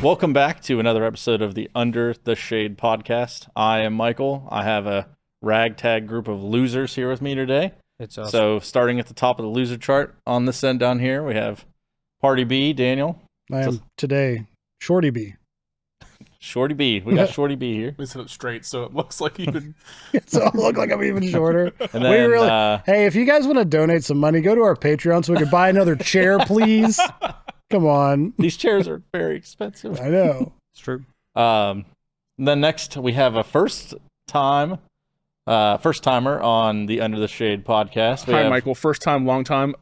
Welcome back to another episode of the Under the Shade podcast. I am Michael. I have a ragtag group of losers here with me today. It's awesome. So starting at the top of the loser chart on this end down here, we have PartyB, Daniel. I am today Shorty B. Shorty B. We got Shorty B here. We sit up straight so it looks like even. So I look like I'm even shorter. And then, hey, if you guys want to donate some money, go to our Patreon so we can buy another chair, please. Come on. These chairs are very expensive. I know. It's true. Then next we have a first timer on the Under the Shade podcast. Hi, Michael. First time, long time.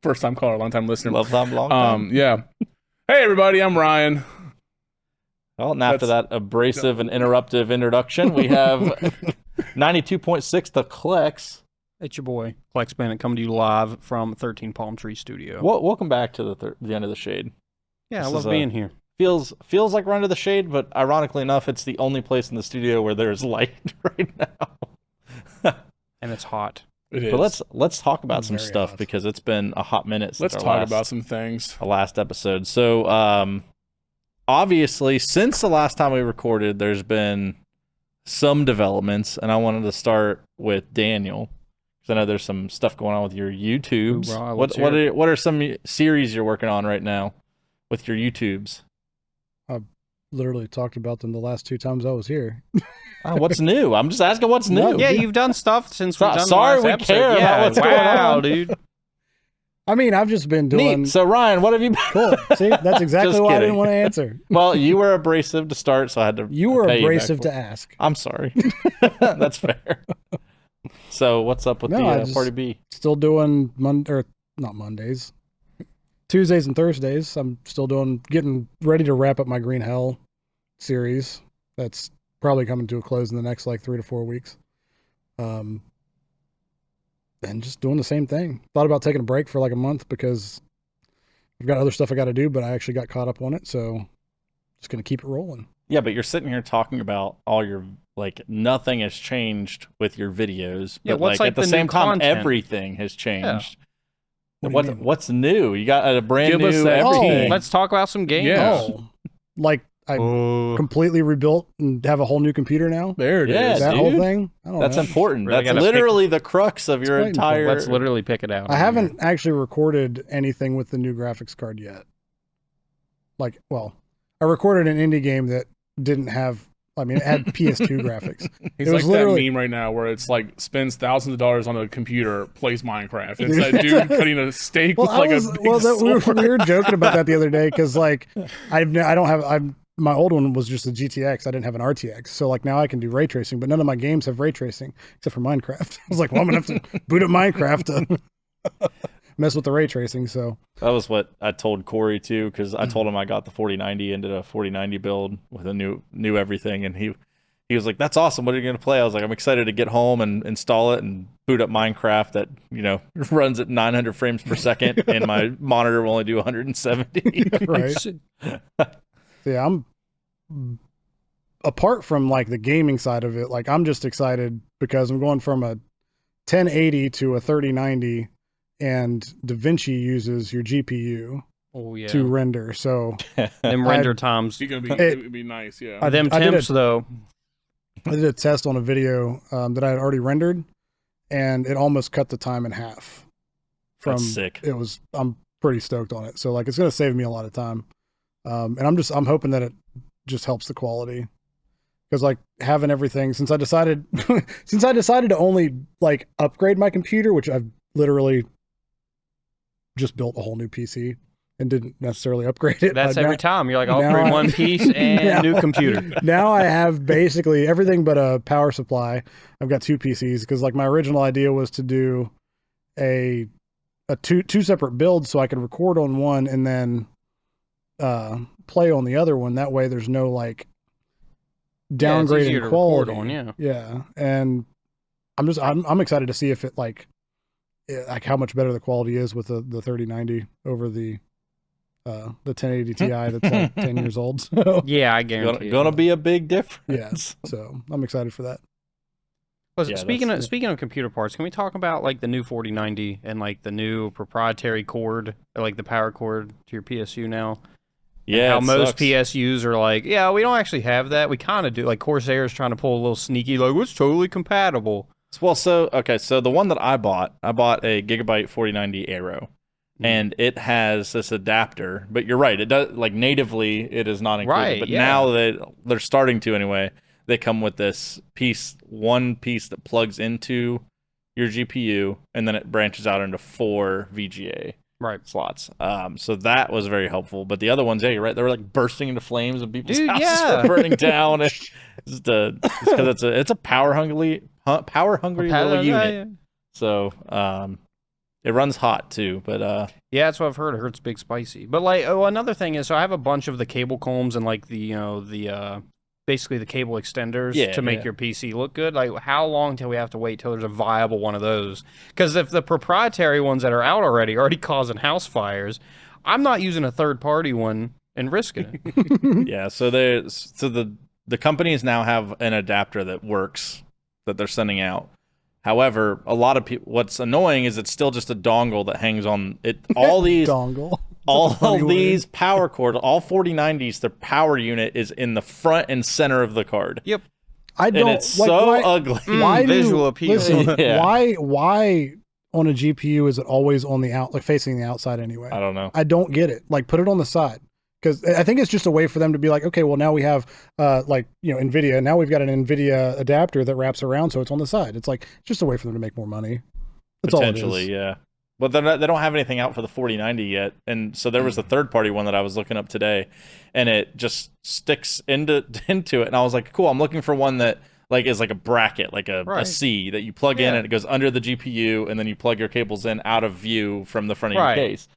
First time caller, long time listener. Love time, long time. Yeah. Hey, everybody. I'm Ryan. Well, and after that abrasive and interruptive introduction, we have 92.6 the Clex. It's your boy, ClexBennett, coming to you live from 13 Palm Tree Studio. Welcome back to the Under the Shade. Yeah, This I love being here. Feels like we're under the shade, but ironically enough, it's the only place in the studio where there's light right now. And it's hot. It is. But let's talk about some Very stuff hot. because it's been a hot minute since Let's talk about some things. the last episode. So, obviously, since the last time we recorded, there's been some developments, and I wanted to start with Daniel because I know there's some stuff going on with your YouTubes. Ooh, bro, let's hear it. What are some series you're working on right now with your YouTubes? Literally talked about them the last two times I was here. What's new? I'm just asking what's new. No, Yeah, you've done stuff since we've done Sorry, the last we episode. care yeah, about what's going wow, on. dude. I mean, I've just been doing... Neat. So, Ryan, what have you been? Cool. See, that's exactly Just why I kidding. didn't want to answer. Well, you were abrasive to start, so I had to. You were pay abrasive back for to it. ask. I'm sorry. That's fair. So, what's up with No, the I just- Party B? Still doing not Mondays. Tuesdays and Thursdays. I'm still getting ready to wrap up my Green Hell series. That's probably coming to a close in the next 3 to 4 weeks. And just doing the same thing. Thought about taking a break for a month because I've got other stuff I got to do, but I actually got caught up on it. So just going to keep it rolling. Yeah, but you're sitting here talking about all your nothing has changed with your videos. Yeah, But what's at the the same new time, content? everything has changed. What do you mean? What's new? You got a brand Give us new that everything. Let's talk about some games. Yeah. Oh, I completely rebuilt and have a whole new computer now. There it is. Yeah, That dude. whole thing. I don't That's know. important. Really That's gotta literally the crux of your quite important. entire. Let's literally pick it out. I haven't actually recorded anything with the new graphics card yet. I recorded an indie game that didn't have, it had PS2 graphics. He's It was like that literally- meme right now where it's spends thousands of dollars on a computer, plays Minecraft. It's that dude cutting a steak with a big sword. we were joking about that the other day because my old one was just a GTX. I didn't have an RTX. So now I can do ray tracing, but none of my games have ray tracing except for Minecraft. I was like, well, I'm going to have to boot up Minecraft to mess with the ray tracing. So That was what I told Corey too, because I told him I got the 4090 into a 4090 build with a new everything, and he was like, "That's awesome. What are you going to play?" I was like, "I'm excited to get home and install it and boot up Minecraft that runs at 900 frames per second, and my monitor will only do 170." right. Yeah, I'm apart from the gaming side of it, I'm just excited because I'm going from a 1080 to a 3090, and DaVinci uses your GPU Oh, yeah. to render. So Them render times. It would be nice, yeah. Them I did temps, though. I did a test on a video that I had already rendered, and it almost cut the time in half. That's sick. I'm pretty stoked on it. So it's going to save me a lot of time. And I'm hoping that it just helps the quality, because having everything since I decided to only upgrade my computer, which I've literally just built a whole new PC and didn't necessarily upgrade it. That's every time. You're like, I'll now upgrade I- one piece and Now- new computer. Now I have basically everything but a power supply. I've got two PCs because my original idea was to do a two separate builds so I could record on one and then play on the other one. That way there's no Yeah, it's downgrading easier to quality. record on, yeah. Yeah. And I'm excited to see if it how much better the quality is with the 3090 over the 1080 Ti that's 10 years old. So, Yeah, I guarantee Gonna it. be a big difference. yeah. So I'm excited for that. Well, Yeah, speaking that's- of computer parts, can we talk about the new 4090 and the new proprietary cord, or the power cord to your PSU now? Yeah, How it most sucks. PSUs are like, yeah, we don't actually have that. We kind of do. Like Corsair's trying to pull a little sneaky, like, it's totally compatible. Well, so the one that I bought a Gigabyte 4090 Aero, and it has this adapter. But you're right, it does like natively it is not included. Right, but yeah. now that they're starting to anyway, they come with this one piece that plugs into your GPU, and then it branches out into 4 VGA slots. So that was very helpful. But the other ones, yeah, you're right, they were like bursting into flames and people's houses were burning down. And just because it's a power hungry little unit. Yeah. So it runs hot too. But yeah, that's what I've heard. I heard it's big spicy. But like, another thing is, so I have a bunch of the cable combs and like the basically the cable extenders to make your PC look good. Like, how long till we have to wait till there's a viable one of those? Because if the proprietary ones that are out already causing house fires, I'm not using a third-party one and risking it. yeah, so the companies now have an adapter that works that they're sending out. However, a lot of people, what's annoying is it's still just a dongle that hangs on it. All these dongle. All these power cords, all 4090s, their power unit is in the front and center of the card. Yep. I don't and it's like, so why, ugly. Why visual appeal. Listen, Yeah. why on a GPU is it always on the like facing the outside anyway? I don't know. I don't get it. Like, put it on the side. Because I think it's just a way for them to be like, okay, well, now we have like, NVIDIA. Now we've got an NVIDIA adapter that wraps around, so it's on the side. It's like just a way for them to make more money. That's Potentially, all it is. yeah. But they don't have anything out for the 4090 yet. And so there was a third-party one that I was looking up today, and it just sticks into it. And I was like, cool, I'm looking for one that like is like a bracket, like a C that you plug in and it goes under the GPU, and then you plug your cables in out of view from the front of your case.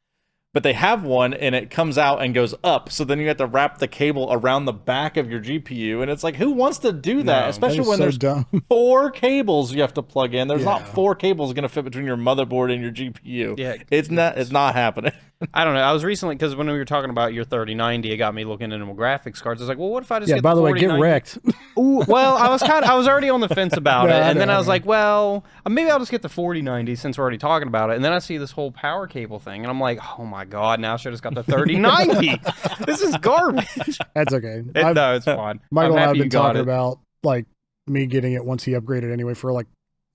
But they have one, and it comes out and goes up. So then you have to wrap the cable around the back of your GPU. And it's like, who wants to do that? No, Especially when so there's dumb. 4 cables you have to plug in. There's not 4 cables going to fit between your motherboard and your GPU. Yeah, It's not happening. I don't know. I was recently, because when we were talking about your 3090, it got me looking into graphics cards. I was like, well, what if I just get by the way, get 4090? wrecked. Ooh, well, I was already on the fence about No, it, I and then know, I was I know. like, well, maybe I'll just get the 4090 since we're already talking about it. And then I see this whole power cable thing, and I'm like, oh my god, now I should have just got the 3090. This is garbage. That's okay. No, it's fine. Michael I'm and I have happy been you got talking it. about like me getting it once he upgraded anyway for like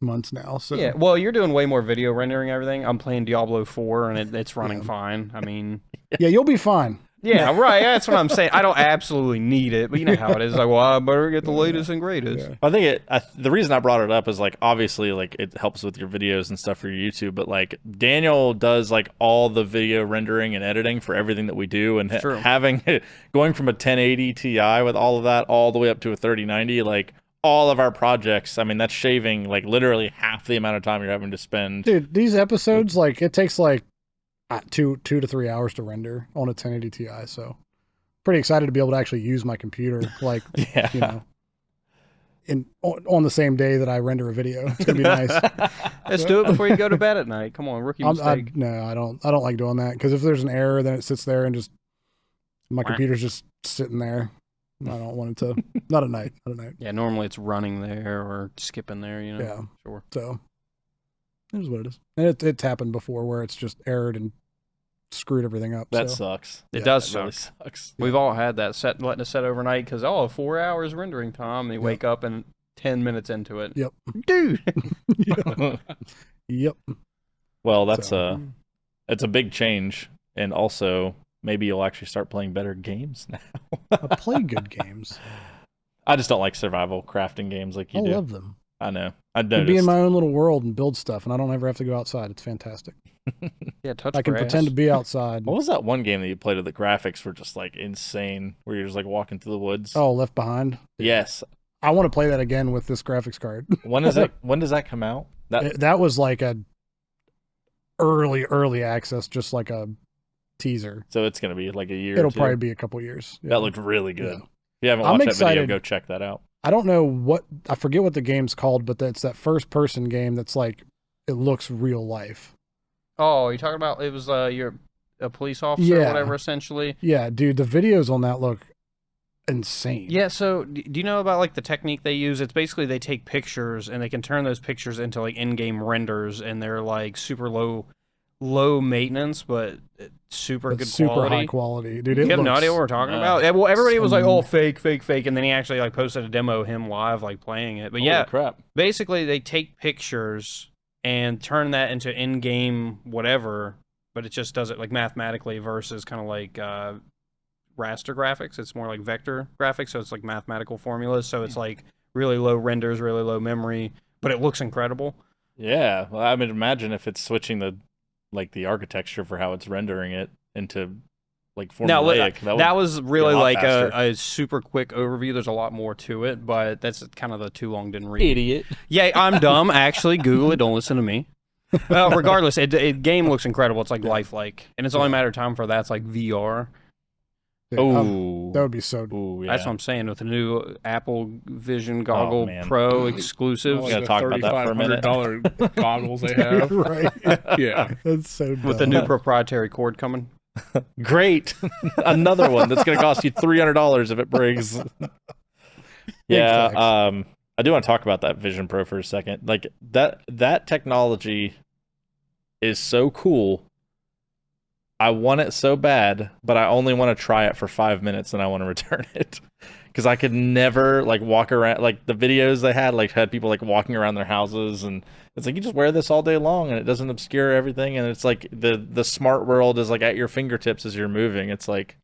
months now. So Yeah, well, you're doing way more video rendering and everything. I'm playing Diablo 4, and it's running fine. I mean, yeah, you'll be fine. yeah, right. That's what I'm saying. I don't absolutely need it, but you know how it is. Like, well, I better get the latest and greatest. Yeah. I think the reason I brought it up is like obviously like it helps with your videos and stuff for your YouTube, but like Daniel does like all the video rendering and editing for everything that we do, and True. having going from a 1080 Ti with all of that all the way up to a 3090, like all of our projects, I mean that's shaving like literally half the amount of time you're having to spend. Dude, these episodes, like, it takes like 2 to 3 hours to render on a 1080 Ti. So pretty excited to be able to actually use my computer, like, Yeah. on the same day that I render a video. It's gonna be nice. Let's do it before you go to bed at night. Come on, rookie mistake. No, I don't like doing that, because if there's an error, then it sits there and just my computer's just sitting there. I don't want it to. Not at night. Yeah, normally it's running there or skipping there. Yeah. Sure. So it is what it is. And it's happened before where it's just errored and screwed everything up. That so. sucks. It does That suck. really sucks. We've all had that letting it set overnight because 4 hours rendering time. And you wake up and 10 minutes into it. Yep. Dude. Yep. Well, that's it's a big change, and also maybe you'll actually start playing better games now. I play good games. I just don't like survival crafting games like you I do. love them. I know. I I noticed. can be in my own little world and build stuff, and I don't ever have to go outside. It's fantastic. Yeah, touch I can grass. pretend to be outside. What was that one game that you played with the graphics were just like insane, where you're just like walking through the woods? Oh, Left Behind. Yes. I want to play that again with this graphics card. When is it? When does that come out? That was like a early access, just like a teaser. So it's gonna be like a year. It'll or two. probably be a couple years. Yeah. That looked really good. Yeah. If you haven't I'm watched that excited. video, go check that out. I don't know I forget what the game's called, but it's that first person game that's like, it looks real life. Oh, you're talking about it was you're a police officer or Yeah. whatever, essentially. Yeah, dude, the videos on that look insane. Yeah, so do you know about like the technique they use? It's basically they take pictures and they can turn those pictures into like in-game renders, and they're like super low low maintenance, but super good super quality. high quality, dude. You have no idea what we're talking about. Well, everybody was like, "Oh, fake," and then he actually like posted a demo of him live, like playing it. But Holy crap! Basically, they take pictures and turn that into in-game whatever, but it just does it like mathematically versus kind of like raster graphics. It's more like vector graphics, so it's like mathematical formulas. So it's like really low renders, really low memory, but it looks incredible. Yeah, well, I mean, imagine if it's switching the architecture for how it's rendering it into like formulaic. Now, that was really like a super quick overview. There's a lot more to it, but that's kind of the too long didn't read. Idiot. Yeah, I'm dumb. Actually, Google it. Don't listen to me. Regardless, game looks incredible. It's like lifelike, and it's only a matter of time for that's like VR. Oh, that would be so. Ooh, yeah. That's what I'm saying with the new Apple Vision Goggle Pro exclusive. We gotta talk about that for a minute. $3,500 goggles they have. Right. Yeah, that's so dumb. With the new proprietary cord coming. Great. Another one that's gonna cost you $300 if it breaks. Yeah. I do want to talk about that Vision Pro for a second. Like that technology is so cool. I want it so bad, but I only want to try it for 5 minutes and I want to return it. Because I could never like walk around, like the videos they had people like walking around their houses, and it's like you just wear this all day long and it doesn't obscure everything, and it's like the smart world is like at your fingertips as you're moving. It's like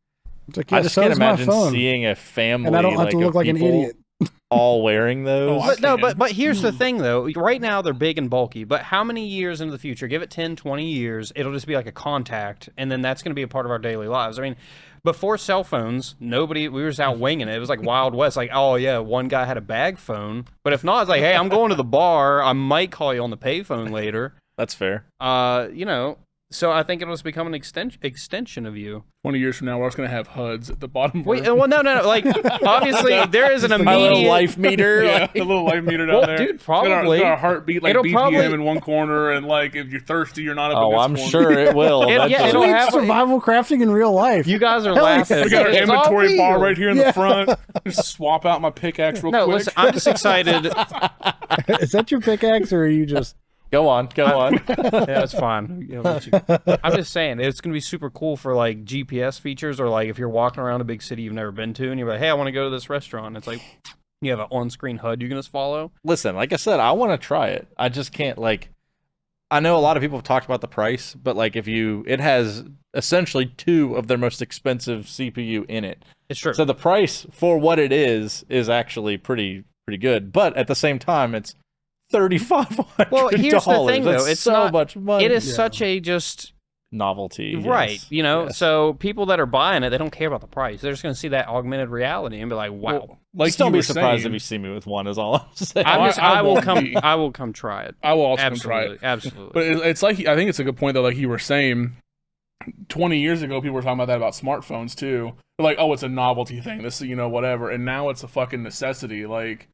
yeah, I just can't imagine seeing a family and I don't have to look like an idiot. all wearing those. But here's the thing though. Right now they're big and bulky, but how many years into the future, give it 10, 20 years, it'll just be like a contact, and then that's going to be a part of our daily lives. I mean, before cell phones, we were just out winging it. It was like Wild West. Like, oh yeah, one guy had a bag phone, but if not, it's like, hey, I'm going to the bar. I might call you on the payphone later. That's fair. So I think it'll just become an extension of you. 20 years from now, we're just going to have HUDs at the bottom. Wait, well, no. Like, obviously, there is an immediate... My little life meter. Yeah, the little life meter down there. Dude, probably. It's got a heartbeat, like BPM in one corner, and like if you're thirsty, you're not up in this I'm corner. sure it will. It'll have survival crafting in real life. You guys are laughing. We got our inventory bar right here in the front. Just swap out my pickaxe real quick. No, listen, I'm just excited. Is that your pickaxe, or are you just... Go on. Yeah, it's fine. I'm just saying, it's going to be super cool for like GPS features, or like if you're walking around a big city you've never been to and you're like, hey, I want to go to this restaurant. It's like, you have an on-screen HUD you can just follow. Listen, like I said, I want to try it. I just can't, like, I know a lot of people have talked about the price, but like it has essentially 2 of their most expensive CPU in it. It's true. So the price for what it is actually pretty good. But at the same time, it's $3,500. Well, here's the thing, though. It's so not much money. It is such a just novelty, right? Yes. So people that are buying it, they don't care about the price. They're just going to see that augmented reality and be like, "Wow!" Well, like, just don't be surprised if you see me with one. Is all I'm saying. I will come try it. I will also come try it. Absolutely. But it's like, I think it's a good point though. Like you were saying, 20 years ago, people were talking about that about smartphones too. They're like, oh, it's a novelty thing. This, whatever. And now it's a fucking necessity. Like.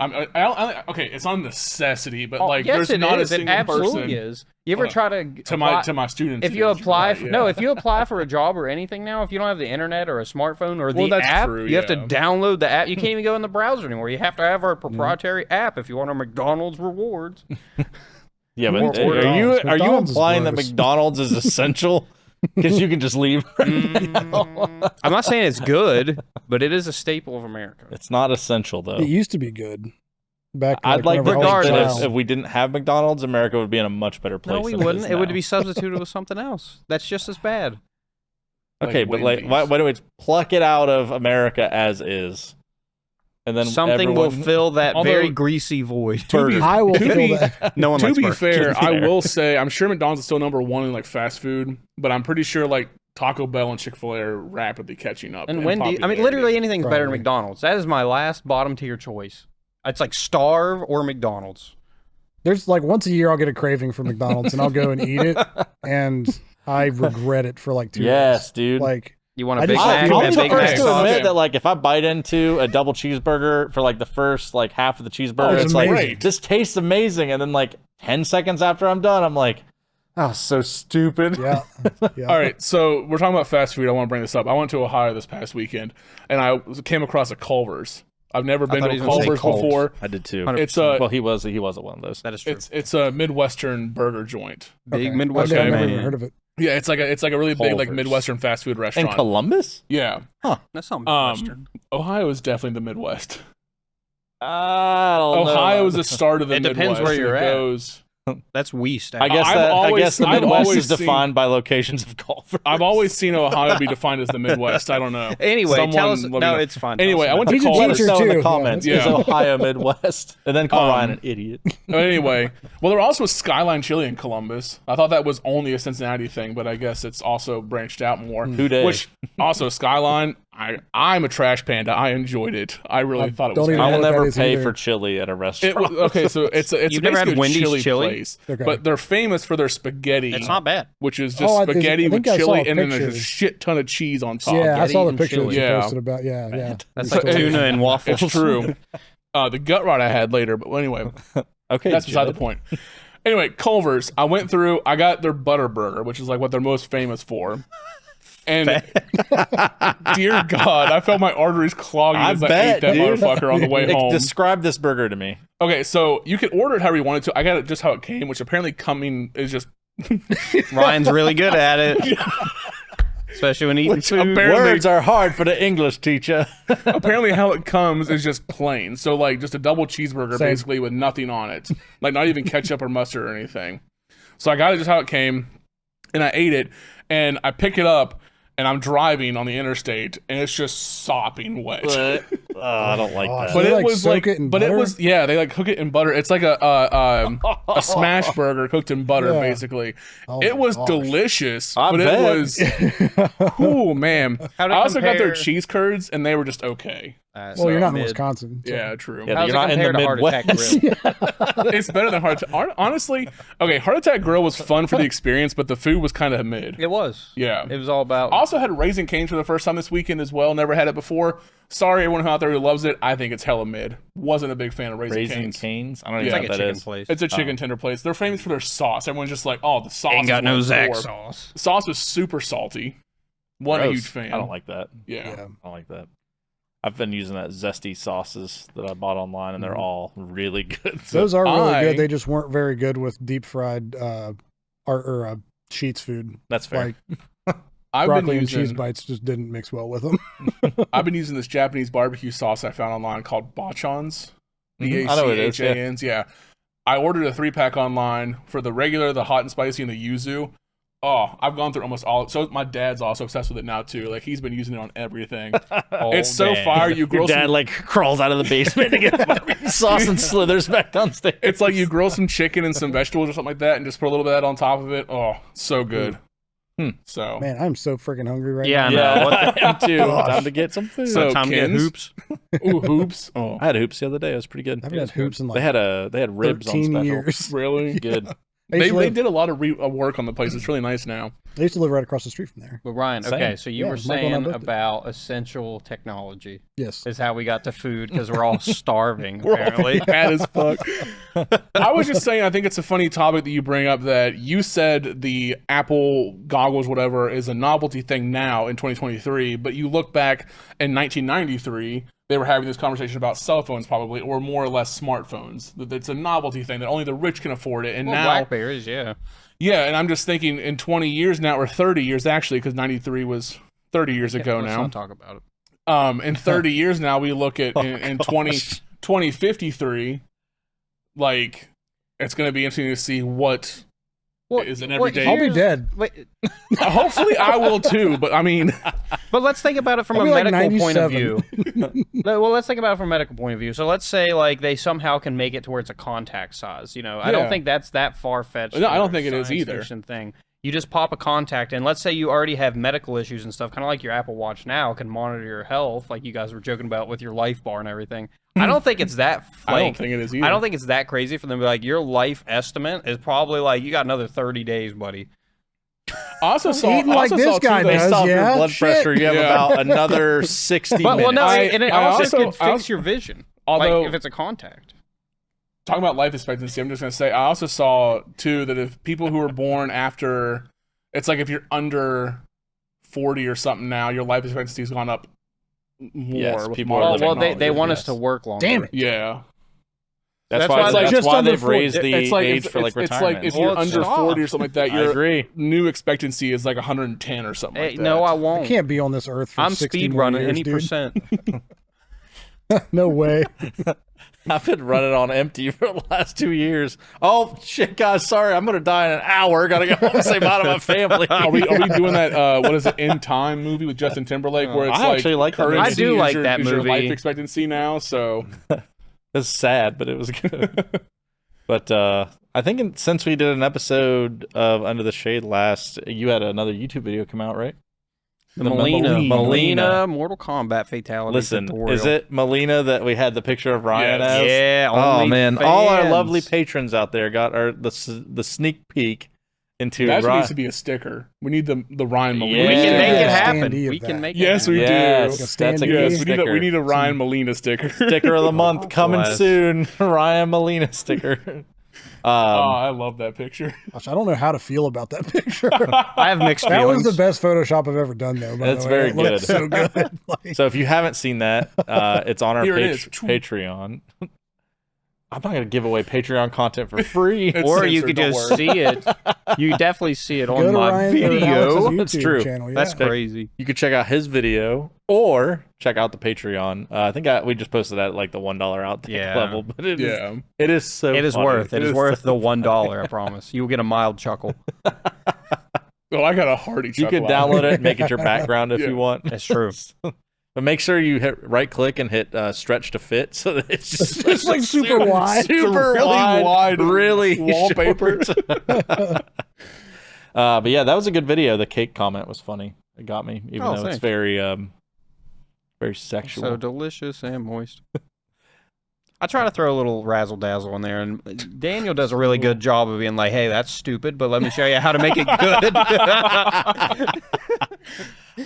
Okay, it's not a necessity, but like, yes, there's not is. a single it absolutely person. Is. You ever try to my students? If you apply, if you apply for a job or anything now, if you don't have the internet or a smartphone or the app, you have to download the app. You can't even go in the browser anymore. You have to have our proprietary app if you want our McDonald's rewards. Yeah, but are you implying that McDonald's is essential? Because you can just leave. I'm not saying it's good, but it is a staple of America. It's not essential, though. It used to be good. I'd like to think that if we didn't have McDonald's, America would be in a much better place. No, we wouldn't. It would be substituted with something else. That's just as bad. Okay, but like, why don't we pluck it out of America as is? And then something will fill that very greasy void. I will fill that. No one. To be fair, I will say I'm sure McDonald's is still number 1 in like fast food, but I'm pretty sure like Taco Bell and Chick-fil-A are rapidly catching up. And Wendy's. I mean, literally anything's better than McDonald's. That is my last bottom tier choice. It's like Starve or McDonald's. There's like once a year I'll get a craving for McDonald's and I'll go and eat it, and I regret it for like 2 days. Yes, dude. Like. You want a Big Mac? I'll be the first to admit that, like, if I bite into a double cheeseburger for like the first like half of the cheeseburger, it's like, this tastes amazing, and then like 10 seconds after I'm done, I'm like, oh, so stupid. Yeah. All right, so we're talking about fast food. I want to bring this up. I went to Ohio this past weekend, and I came across a Culver's, I've never been thought to he was gonna say Culver's Colt. before. I did too. 100%. It's a Well, he wasn't one of those. That is true. it's a Midwestern burger joint. Big Okay. Midwest. I've never man. even heard of it. Yeah, it's like a really big like Culver's. Midwestern fast food In restaurant. Columbus? Yeah, That's not Midwestern. Ohio is definitely the Midwest. I don't know. Ohio is the start of the It Midwest. depends where and you're it at. goes. That's West. I guess I've that. I always- guess the I've Midwest always is defined by locations of Culver's. I've always seen Ohio be defined as the Midwest. I don't know. Anyway, Someone tell us. let me No, know. it's fine. Anyway, I went to He's a Let Culver's. us teacher, know in too. the comments. Yeah. Is Ohio Midwest? And then call Ryan an idiot. Anyway, well, there also was Skyline Chili in Columbus. I thought that was only a Cincinnati thing, but I guess it's also branched out more. Who dey? Which also Skyline. I'm a trash panda. I enjoyed it. I really thought it was. don't even I know will what that never is pay either. for chili at a It restaurant. was, okay, so it's You've never had basically a Wendy's chili? place, Okay. but they're famous for their spaghetti. It's not bad. which is just Oh, I spaghetti think with I saw chili, a and then there's a picture. shit ton of cheese on top. Yeah, I saw the and picture that chili. you Yeah. posted about. Yeah. That's So like it- tuna and waffles. It's true. The gut rot I had later, but anyway, Okay, that's beside the Judd. point. Anyway, Culver's. I went through. I got their butter burger, which is like what they're most famous for. And dear God, I felt my arteries clogging as I ate that dude. motherfucker on the way home. Describe this burger to me. Okay, so you can order it however you wanted to. I got it just how it came, which apparently coming is just Ryan's really good at it, especially when eating food. apparently- Words are hard for the English teacher. apparently how it comes is just plain. So like just a double cheeseburger Same. basically with nothing on it. Like not even ketchup or mustard or anything. So I got it just how it came and I ate it and I pick it up and I'm driving on the interstate and it's just sopping wet. I don't like gosh. that. But they, it like, was soak like, it in but it butter? was yeah. They like cook it in butter. It's like a smash burger cooked in butter, Yeah. basically. Oh it my was gosh. delicious, I but bet. it was oh man. How'd I it also got their compare- cheese curds, and they were just okay. Well, you're not in mid. Wisconsin. so- Yeah, true. Yeah, How's you're it not in the compare to Heart Attack Midwest. Grill? It's better than Heart Attack. Honestly, okay, Heart Attack Grill was fun for the experience, but the food was kind of mid. It was. Yeah. It was all about. Also had Raising Cane's for the first time this weekend as well. Never had it before. Sorry, everyone out there who loves it. I think it's hella mid. Wasn't a big fan of Raising Raising Cane's. Cane's? I don't it's even like know a what that chicken is. place. It's a chicken tender place. They're famous for their sauce. Everyone's just like, oh, the sauce. Ain't got is no what it's Zach for. sauce. The sauce was super salty. Wasn't a Gross. huge fan. I don't like that. Yeah. Yeah. I don't like that. I've been using that zesty sauces that I bought online, and they're Mhm. all really good. So Those are really I- good. They just weren't very good with deep fried Sheets food. that's fair. Like I've broccoli been and using cheese bites just didn't mix well with them. I've been using this Japanese barbecue sauce I found online called Bachans. Mhm. I know what it is, BACHANs. Yeah. I ordered a 3-pack online for the regular, the hot and spicy, and the yuzu. Oh, I've gone through almost all. So my dad's also obsessed with it now too. Like he's been using it on everything. It's so fire. You Your grill dad some, like crawls out of the basement to get barbecue sauce and slithers back downstairs. it's like you grill some chicken and some vegetables or something like that, and just put a little bit of that on top of it. Oh, so good. So Man, I'm so freaking hungry right Yeah, now. I know. Yeah, I am too. Gosh. Time to get some food. So- Time to get Kins? hoops. ooh, hoops. Oh, I had hoops the other day. It was pretty good. I haven't had hoops in like They had ribs on 13 special. years. really? Good. I used, They to live, did a lot of work on the place. It's really nice now. I used to live right across the street from there. But Ryan, Same. okay, so you Yeah, were Michael and I saying both did. about essential technology Yes. is how we got to food because we're all starving We're all apparently. Bad as fuck. I was just saying, I think it's a funny topic that you bring up that you said the Apple goggles, whatever, is a novelty thing now in 2023, but you look back in 1993, they were having this conversation about cell phones probably, or more or less smartphones. That it's a novelty thing that only the rich can afford it. And Well, now, Blackberries, yeah. yeah, and I'm just thinking in 20 years now, or 30 years actually, because 93 was 30 years ago Let's now. not talk about it. In 30 years now, we look at in 2053, like it's going to be interesting to see what. Is an everyday- I'll be here's- dead. Wait, Hopefully, I will too. But I mean, but let's think about it from I'll a be like medical point of 97. view. Well, let's think about it from a medical point of view. So let's say like they somehow can make it to where it's a contact size. You know, I don't Yeah. think that's that far fetched. No, I don't think it is either. Thing. You just pop a contact in. Let's say you already have medical issues and stuff, kind of like your Apple Watch now can monitor your health, like you guys were joking about with your Life Bar and everything. I don't think it's that. Like, I don't think it is either. I don't think it's that crazy for them to be like, your life estimate is probably like you got another 30 days, buddy. I also saw. eating I like also this saw too guy that- does. Based off your yeah, blood shit. pressure, you have Yeah. about another 60 But well, minutes. no, I- and it I also also- could I fix also- your vision. Although- like if it's a contact. Talking about life expectancy, I'm just gonna say I also saw too that if people who were born after, it's like if you're under 40 or something now, your life expectancy's gone up more. Yes, with people are modern Well, living they want yes. us to work longer. Damn it. Yeah. That's That's why, why that's just why under they've 40. raised the age for like it's retirement. like if Well, you're it's under not. 40 or something like that, I your agree. new expectancy is like 110 or something like that. No, I I won't. can't be on this earth for I'm 60 speed more running years, any dude. percent. No way. I've been running on empty for the last 2 years. Oh shit, guys! Sorry, I'm gonna die in an hour. Gotta go home and say bye to my family. Are we doing that? What is it? In Time movie with Justin Timberlake, where it's I actually like that movie. I currency do is like your, that is your movie. life expectancy now. So It's sad, but it was good. But I think since we did an episode of Under the Shade last, you had another YouTube video come out, right? The The Melina Mortal Kombat fatality Listen, tutorial. is it Melina that we had the picture of Ryan Yes. as? Yeah. Oh only man, all our fans. lovely patrons out there got the sneak peek into that Ryan. needs to be a sticker. We need the Ryan Molina. Yeah. We can make Yeah. it happen. Standee of We can that. make Yes, it we happen. Yes, Like a that's a standee. good Yes, sticker. we need a Ryan Molina sticker. Sticker of the month coming bless. soon. Ryan Molina sticker. Oh, I love that picture. Gosh, I don't know how to feel about that picture. I have mixed That feelings. was the best Photoshop I've ever done, though. By That's the way. very It looked good. So good. Like, So if you haven't seen that, it's on our Here it is. Patreon. I'm not going to give away Patreon content for free. It's Or you censored, could don't just worry. see it. You definitely see it go on to my Ryan or Alex's video. YouTube That's true. Channel. Yeah. That's crazy. You could check out his video or check out the Patreon. I think we just posted at like the $1 outtake Yeah. level, but it is Yeah. it is so It is funny. worth. It is worth so the $1. I promise. You will get a mild chuckle. Oh, I got a hearty You chuckle. could download it and make it your background if Yeah. you want. That's true. But make sure you hit right click and hit stretch to fit so that it's just, It's like super wide. super really wide really wallpaper. short. But yeah, that was a good video. The cake comment was funny. It got me, even though thanks. it's very very sexual. So delicious and moist. I try to throw a little razzle dazzle in there, and Daniel does a really good job of being like, "Hey, that's stupid, but let me show you how to make it good."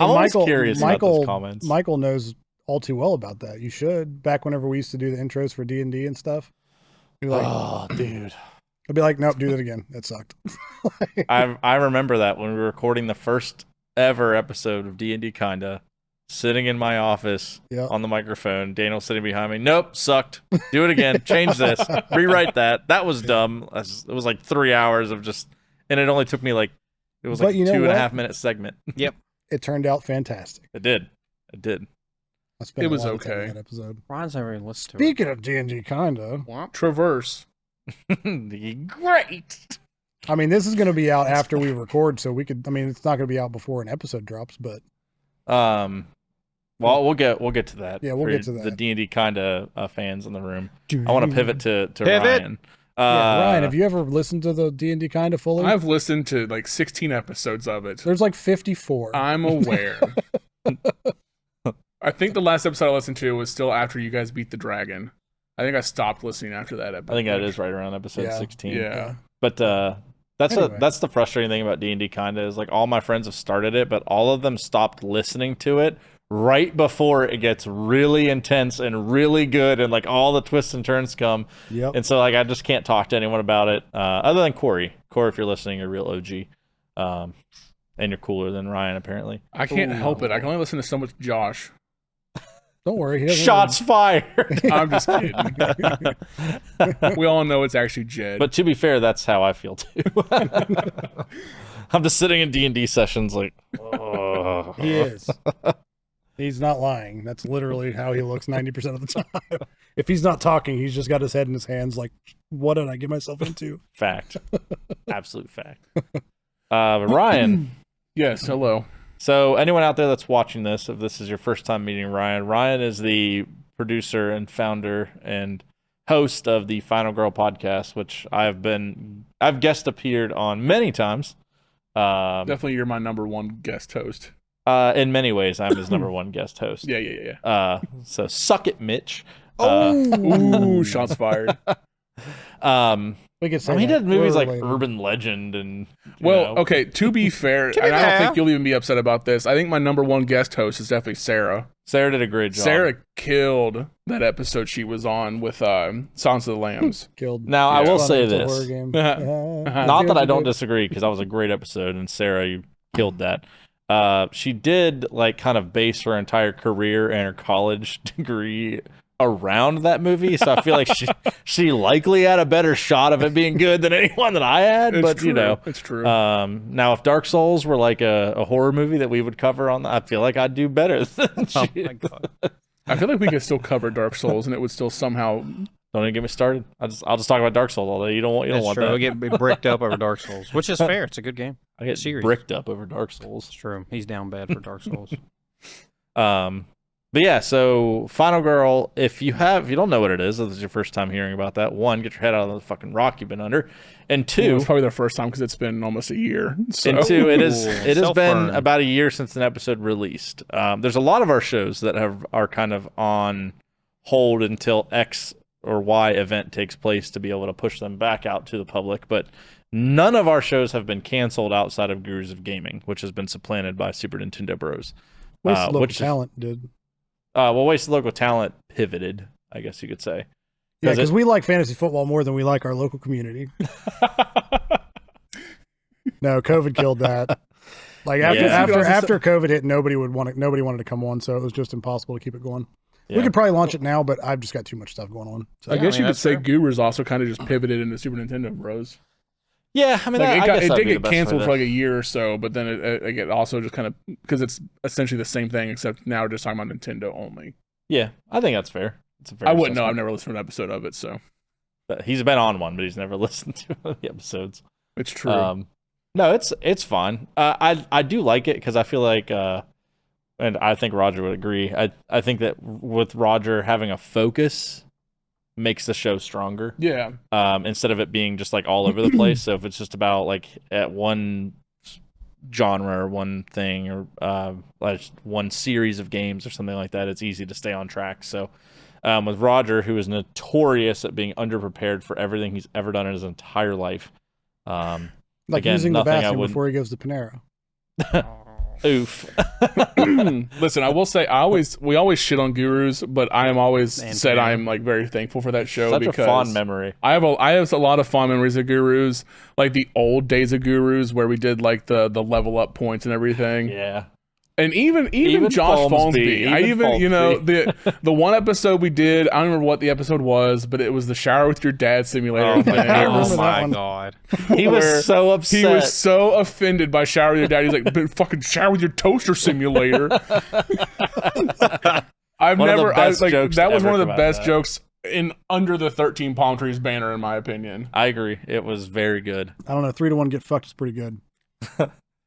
I'm always curious about those comments. Michael knows all too well about that. You should. Back whenever we used to do the intros for D&D and stuff. You'd be like, Oh, dude. I'd be like, nope, do that again. That sucked. I remember that when we were recording the first ever episode of D&D Kinda, sitting in my office Yeah. on the microphone, Daniel sitting behind me. Nope, sucked. Do it again. Change this. Rewrite that. That was dumb. It was like 3 hours of just, and it only took me like, it was But like you know 2.5 what? minute segment. It turned out fantastic. It did. I spent It a was lot of time in okay. that episode. Ron's never even listened to Speaking of D&D, kinda. it. Traverse. Great. I mean, this is going to be out after we record, so we could. I mean, it's not going to be out before an episode drops, but Well, we'll get to that. Yeah, we'll for get to the that. D&D Kinda fans in the room. I want to pivot to Pivot? Ryan. Yeah, Ryan, have you ever listened to the D&D kinda fully? I've listened to like 16 episodes of it. There's like 54. I'm aware. I think the last episode I listened to was still after you guys beat the dragon. I think I stopped listening after that episode. I think that is right around episode Yeah. 16. Yeah. But that's Anyway. that's the frustrating thing about D&D Kinda is like all my friends have started it, but all of them stopped listening to it right before it gets really intense and really good and like all the twists and turns come. Yep. And so like I just can't talk to anyone about it other than Corey. Corey, if you're listening, you're a real OG. And you're cooler than Ryan apparly. I can't Ooh. help it. I can only listen to so much Josh. Don't worry. He doesn't Shots fired. I'm just kidding. We all know it's actually Jed. But to be fair, that's how I feel too. I'm just sitting in D&D sessions like, oh. He is. He's not lying. That's literally how he looks 90% of the time. If he's not talking, he's just got his head in his hands like, what did I get myself into? Fact. Absolute fact. But Ryan, yes, hello. so anyone out there that's watching this, if this is your first time meeting Ryan, Ryan is the producer and founder and host of the Final Girl podcast, which I've guest appeared on many times. Definitely you're my number one guest host. In many ways, I'm his number one guest host. Yeah. So suck it, Mitch. Ooh, shots fired. We could say I mean, he that did movies sooner or like later. Urban Legend and Well, okay, to be fair, and I don't think you'll even be upset about this, I think my number one guest host is definitely Sarah. Sarah did a great job. Sarah killed that episode she was on with Songs of the Lambs. Killed. Now, I will Fun, say it's a this. horror game. Not that I don't disagree, because that was a great episode, and Sarah, you killed that. She did like kind of base her entire career and her college degree around that movie, so I feel like she likely had a better shot of it being good than anyone that I had. But true. you know, it's true. Now if Dark Souls were like a horror movie that we would cover on, I feel like I'd do better than Oh she. my god. I feel like we could still cover Dark Souls, and it would still somehow. Don't even get me started. I'll just talk about Dark Souls all day. You don't want That's want true. that. We'll get bricked up over Dark Souls, which is fair. It's a good game. I get series. bricked up over Dark Souls. It's true. He's down bad for Dark Souls. But yeah, so Final Girl, if you don't know what it is, this is your first time hearing about that, one, get your head out of the fucking rock you've been under. And two, It's probably the first time because it's been almost a year. So. and two, it has been Self-burn. about a year since an episode released. There's a lot of our shows that are kind of on hold until X or Y event takes place to be able to push them back out to the public, but none of our shows have been canceled outside of Gurus of Gaming, which has been supplanted by Super Nintendo Bros. Wasted Local which Talent did. Well, Wasted Local Talent pivoted, I guess you could say. Yeah, because we like fantasy football more than we like our local community. No, COVID killed that. Like after COVID hit, nobody wanted to come on, so it was just impossible to keep it going. Yeah. We could probably launch it now, but I've just got too much stuff going on. So. I guess you could that's say fair. Gurus also kind of just pivoted into Super Nintendo Bros. Yeah, I mean, Like I guess it that'd did be the get best canceled way for to- like a year or so, but then it also just kind of because it's essentially the same thing except now we're just talking about Nintendo only. Yeah, I think that's fair. It's a fair I wouldn't know. I've assessment. never listened to an episode of it, so But he's been on one, but he's never listened to one of the episodes. it's true. No, it's fun. I do like it because I feel like, and I think Roger would agree. I think that with Roger having a focus makes the show stronger. Yeah, Instead of it being just like all over the place. So if it's just about like at one genre or one thing or like one series of games or something like that, it's easy to stay on track. So with Roger, who is notorious at being underprepared for everything he's ever done in his entire life. Like again, using the nothing I bathroom wouldn't- before he goes to Panera. Oof. listen, I will say we always shit on Gurus, but I am always And said Panera. I am like very thankful for that show Such because a fond memory. I have a lot of fond memories of Gurus, like the old days of Gurus where we did like the level up points and everything. Yeah. And even Josh Folmsby, Folmsby. The one episode we did, I don't remember what the episode was, but it was the shower with your dad simulator Oh, thing. I remember Oh that my one. god. He Where was so upset. He was so offended by shower with your dad. He's like, "But fucking shower with your toaster simulator." I've One of the never. best like jokes that to was ever one of come the out of best that. jokes in under the 13 palm trees banner, in my opinion. I agree. It was very good. I don't know. 3-1 get fucked is pretty good.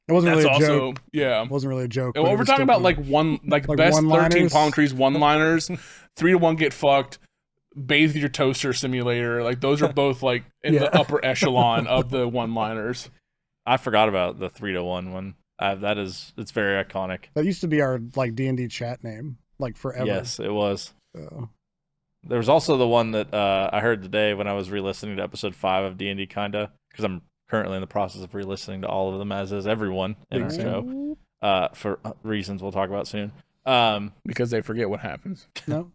It wasn't That's really a also joke. yeah. It wasn't really a joke. but Well, it we're was talking still about funny. like Like best 13 one-liners? palm trees one-liners, 3-1 get fucked, bathe with your toaster simulator. Like those are both like in Yeah. the upper echelon of the one-liners. I forgot about the 3-1 one. It's very iconic. That used to be our like D&D chat name, like forever. Yes, it was. So, There was also the one that I heard today when I was re-listening to episode 5 of D&D Kinda, because I'm currently in the process of re-listening to all of them, as is everyone in our Big show, for reasons we'll talk about soon. Because they forget what happens. no,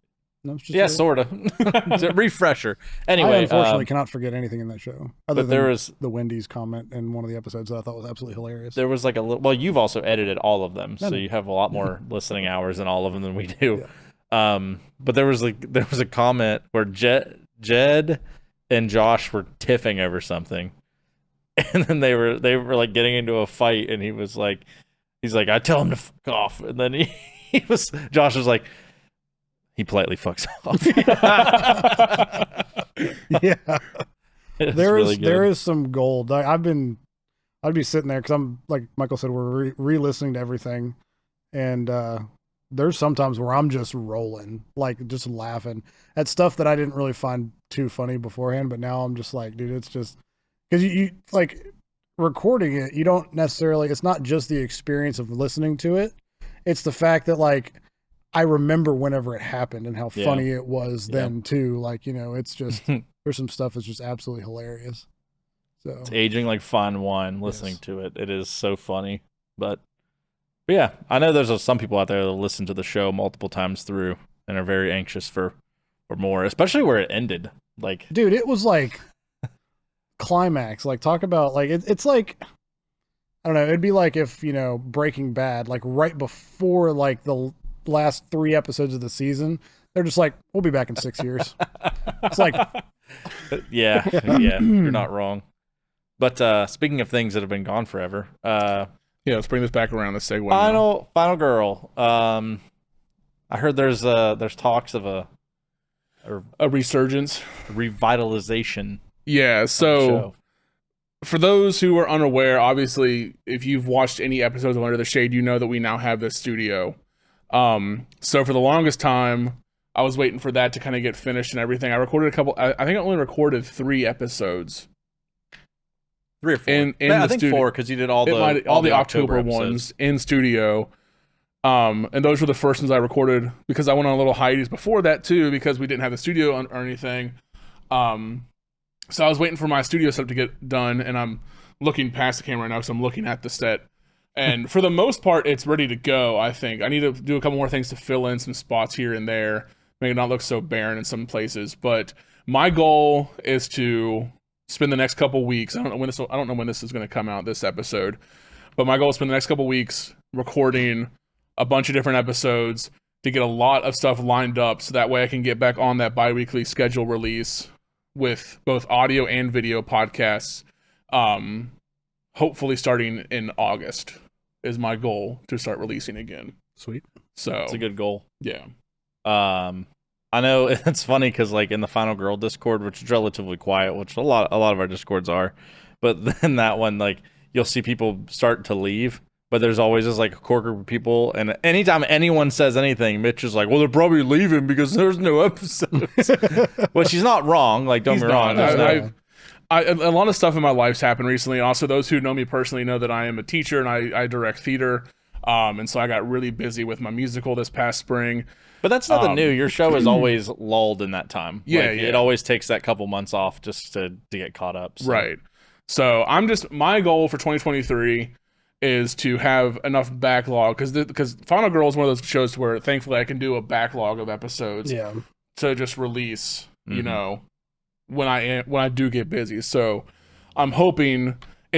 it's just Yeah, a- sort of. It's a refresher. I Anyway, unfortunately cannot forget anything in that show, other but there than was the Wendy's comment in one of the episodes that I thought was absolutely hilarious. there was like a little. Well, you've also edited all of them, so No. you have a lot more listening hours in all of them than we do. But there was a comment where Jed and Josh were tiffing over something, and then they were like getting into a fight, and he's like, I tell him to fuck off, and then Josh was like, he politely fucks off. Yeah, It's there really is good. there is some gold. I'd be sitting there because I'm like Michael said, we're re-listening to everything, and there's sometimes where I'm just rolling, like just laughing at stuff that I didn't really find too funny beforehand, but now I'm just like, dude, it's just because you like recording it, you don't necessarily. It's not just the experience of listening to it; it's the fact that like I remember whenever it happened and how Yeah. funny it was Yeah. then too. Like it's just there's some stuff that's just absolutely hilarious. So It's aging like fine wine listening Yes. to it. It is so funny. But yeah, I know there's some people out there that listen to the show multiple times through and are very anxious for more, especially where it ended. Like, dude, it was like climax. Like talk about like it's like I don't know. It'd be like if, Breaking Bad, like right before like the last 3 episodes of the season, they're just like, we'll be back in 6 years. It's like, yeah, you're not wrong. But speaking of things that have been gone forever, let's bring this back around. Let's segue. Final girl. I heard there's talks of a resurgence, revitalization. Yeah. So for those who are unaware, obviously, if you've watched any episodes of Under the Shade, you know that we now have this studio. So for the longest time, I was waiting for that to kind of get finished and everything. I recorded a couple. I think I only recorded 3 episodes. 3 or 4. In I think 4 because you did all the October ones in studio. And those were the first ones I recorded because I went on a little hiatus before that too because we didn't have the studio or anything. So I was waiting for my studio setup to get done, and I'm looking past the camera right now because I'm looking at the set. And for the most part, it's ready to go, I think. I need to do a couple more things to fill in some spots here and there, make it not look so barren in some places. But my goal is to spend the next couple weeks. I don't know when this is going to come out, this episode. But my goal is to spend the next couple weeks recording a bunch of different episodes to get a lot of stuff lined up so that way I can get back on that bi-weekly schedule release with both audio and video podcasts, hopefully starting in August is my goal to start releasing again. Sweet. So it's a good goal. Yeah. I know it's funny because like in the Final Girl Discord, which is relatively quiet, which a lot of our Discords are, but then that one, like you'll see people start to leave, but there's always this like a core group of people, and anytime anyone says anything, Mitch is like, well, they're probably leaving because there's no episodes. Well, she's not wrong. Like, don't be wrong. A lot of stuff in my life's happened recently. Also, those who know me personally know that I am a teacher and I direct theater. And so I got really busy with my musical this past spring. But that's nothing new. Your show is always lulled in that time. Yeah, like, it always takes that couple months off just to get caught up. So. Right. So my goal for 2023 is to have enough backlog because Final Girl is one of those shows where thankfully I can do a backlog of episodes to just release, when I do get busy. So I'm hoping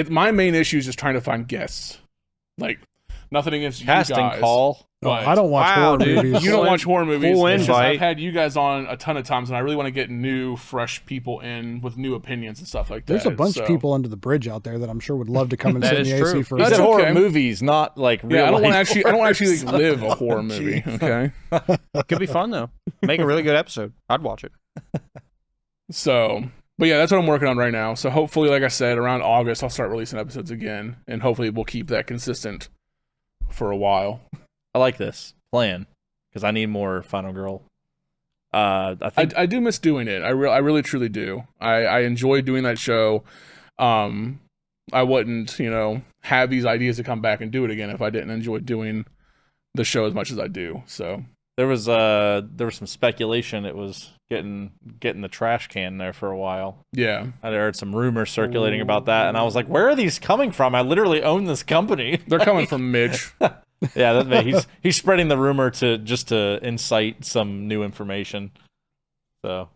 my main issue is just trying to find guests. Like nothing against you guys. Casting call. I don't watch horror movies. You don't watch horror movies. Cool invite. I've had you guys on a ton of times, and I really want to get new, fresh people in with new opinions and stuff like that. There's a bunch of people under the bridge out there that I'm sure would love to come and sit in the AC for. You said horror movies, not like real. Yeah, I don't want to actually live a horror movie. Okay, could be fun though. Make a really good episode. I'd watch it. So, but yeah, that's what I'm working on right now. So hopefully, like I said, around August I'll start releasing episodes again, and hopefully we'll keep that consistent for a while. I like this plan because I need more Final Girl. I do miss doing it. I really truly do. I enjoy doing that show. I wouldn't, have these ideas to come back and do it again if I didn't enjoy doing the show as much as I do. So there was some speculation it was getting the trash can there for a while. Yeah, I heard some rumors circulating about that, and I was like, where are these coming from? I literally own this company. They're coming from Mitch. Yeah, he's spreading the rumor to incite some new information. So,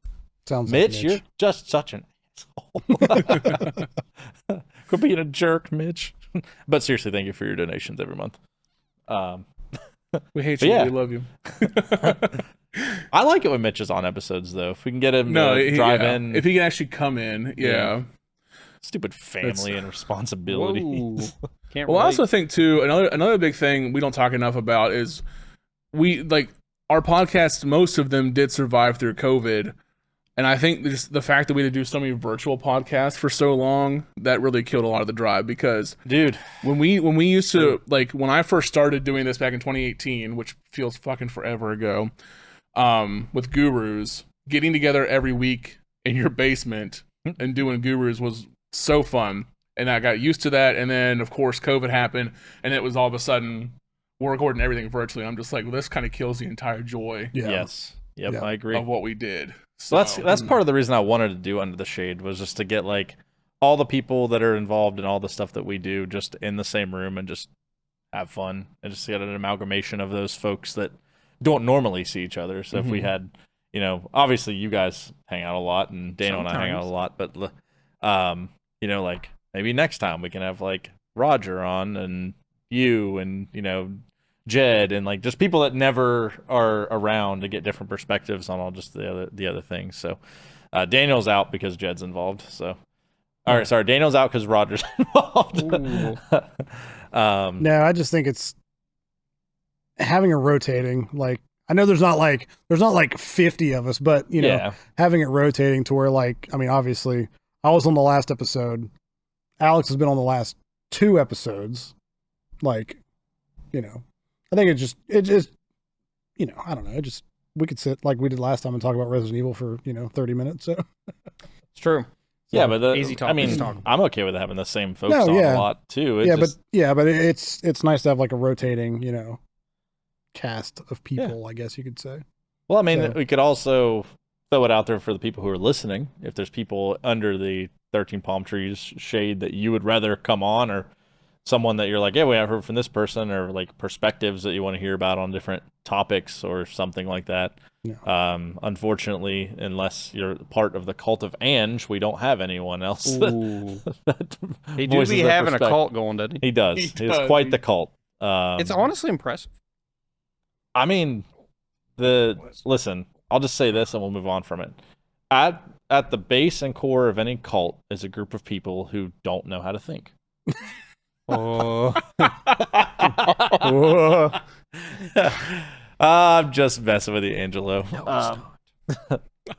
sounds Mitch, like you're just such an asshole. Quit being a jerk, Mitch. But seriously, thank you for your donations every month. We hate you. We love you. I like it when Mitch is on episodes, though. If we can get him to drive in, if he can actually come in, Stupid family and responsibilities. I also think too another big thing we don't talk enough about is our podcasts. Most of them did survive through COVID, and I think just the fact that we had to do so many virtual podcasts for so long that really killed a lot of the drive. Because dude, when we used to when I first started doing this back in 2018, which feels fucking forever ago, with Gurus, getting together every week in your basement and doing Gurus was so fun. And I got used to that, and then of course COVID happened, and it was all of a sudden we're recording everything virtually. I'm just like, well, this kind of kills the entire joy. Yeah. Yes. Yep. Yeah. I agree. Of what we did. So that's part of the reason I wanted to do Under the Shade was just to get all the people that are involved in all the stuff that we do just in the same room and just have fun and just get an amalgamation of those folks that don't normally see each other. So if we had, obviously you guys hang out a lot and Dana and I hang out a lot, but maybe next time we can have Roger on, and you, and Jed, and like just people that never are around to get different perspectives on all just the other things. So Daniel's out because Jed's involved. So all right, sorry, Daniel's out because Roger's involved. No, I just think it's having a rotating, like, I know there's not like 50 of us, but having it rotating to where, like, I mean, obviously I was on the last episode. Alex has been on the last 2 episodes. Like, I think it just, I don't know. We could sit like we did last time and talk about Resident Evil for, 30 minutes. So it's true. Yeah, but easy talk. I mean, I'm okay with having the same folks on a lot too. But it's nice to have like a rotating, cast of people, I guess you could say. Well, I mean, we could also throw it out there for the people who are listening. If there's people under the 13 palm trees shade that you would rather come on, or someone that you're like, yeah, we have heard from this person, or like perspectives that you want to hear about on different topics or something like that. Yeah. Unfortunately, unless you're part of the cult of Ange, we don't have anyone else. He do be having a cult going, doesn't he? He does. He's quite the cult. It's honestly impressive. I mean, listen, I'll just say this and we'll move on from it. At the base and core of any cult is a group of people who don't know how to think. I'm just messing with you, Angelo. No,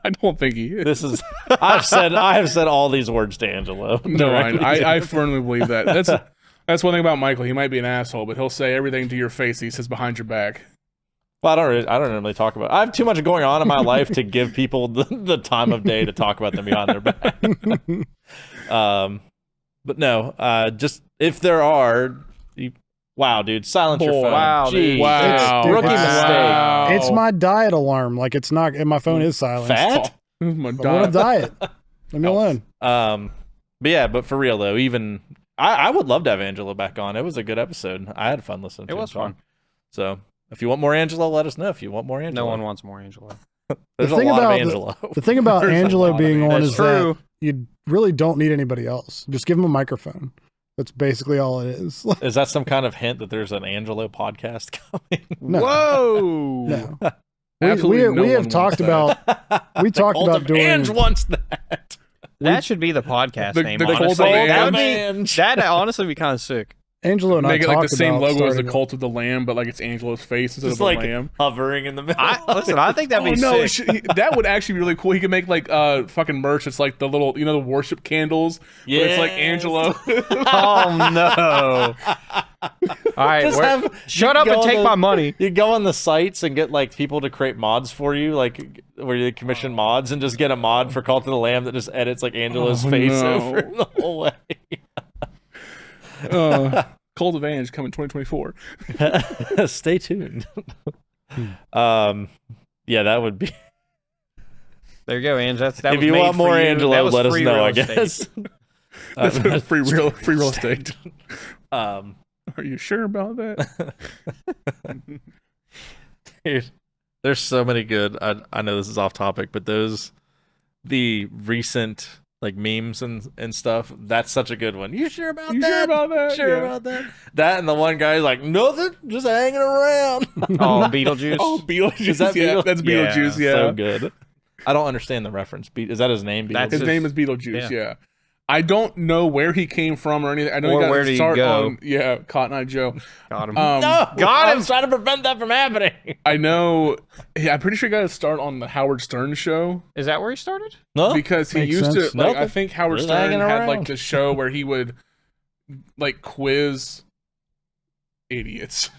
I don't think he is. I have said all these words to Angelo. No, I firmly believe that. That's one thing about Michael. He might be an asshole, but he'll say everything to your face he says behind your back. Well, I don't really talk about it. I have too much going on in my life to give people the time of day to talk about them behind their back. But no, just if there are, wow, dude, silence your phone. Wow, Jeez. Wow, rookie mistake. It's my diet alarm. Like, it's not. And my phone is silenced. Fat? I'm on a diet. Leave me alone. But for real though, even I would love to have Angelo back on. It was a good episode. I had fun listening to it. It was fun. So if you want more Angelo, let us know. If you want more Angelo. No one wants more Angelo. There's a lot of Angelo. The thing about Angelo being on is true. that you really don't need anybody else. Just give him a microphone. That's basically all it is. Is that some kind of hint that there's an Angelo podcast coming? No. Whoa! No. We have talked about. We talked about doing. Ange wants that. That should be the podcast name. The honestly. Cult of Ange. That'd honestly be kind of sick. Angelo and Make I it like talked the same about logo as the starting Cult of the Lamb, but like it's Angelo's face instead Just of like the lamb. hovering in the middle. Listen, I think that'd be no, sick. that would actually be really cool. He could make like fucking merch. It's like the little, the worship candles. Yeah, it's like Angelo. Oh no! All right, shut up and take my money. You go on the sites and get like people to create mods for you, like where you commission mods, and just get a mod for Cult of the Lamb that just edits like Angelo's face over the whole way. Cult of Ange coming 2024. Stay tuned. Yeah, that would be. There you go, Ange. That if you want more Angelo, let us know. I guess. That's free real estate. Are you sure about that? Dude, there's so many good. I know this is off topic, but the recent like memes and stuff. That's such a good one. You sure about that? Sure about that? Sure about that? That and the one guy's like, nothing, just hanging around. Oh, Beetlejuice. Oh, Beetlejuice. Is that yeah, that's Beetlejuice. Yeah, so good. I don't understand the reference. Is that his name? That's his name is Beetlejuice. Yeah. I don't know where he came from or anything. I know or he got where to did start he go? on Cotton Eye Joe. Got him. No, got him. I was trying to prevent that from happening. I know. I'm pretty sure he got to start on the Howard Stern show. Is that where he started? No, because he Makes used sense. to. Like, Nothing. I think Howard Just Stern hanging had like around. the show where he would like quiz idiots.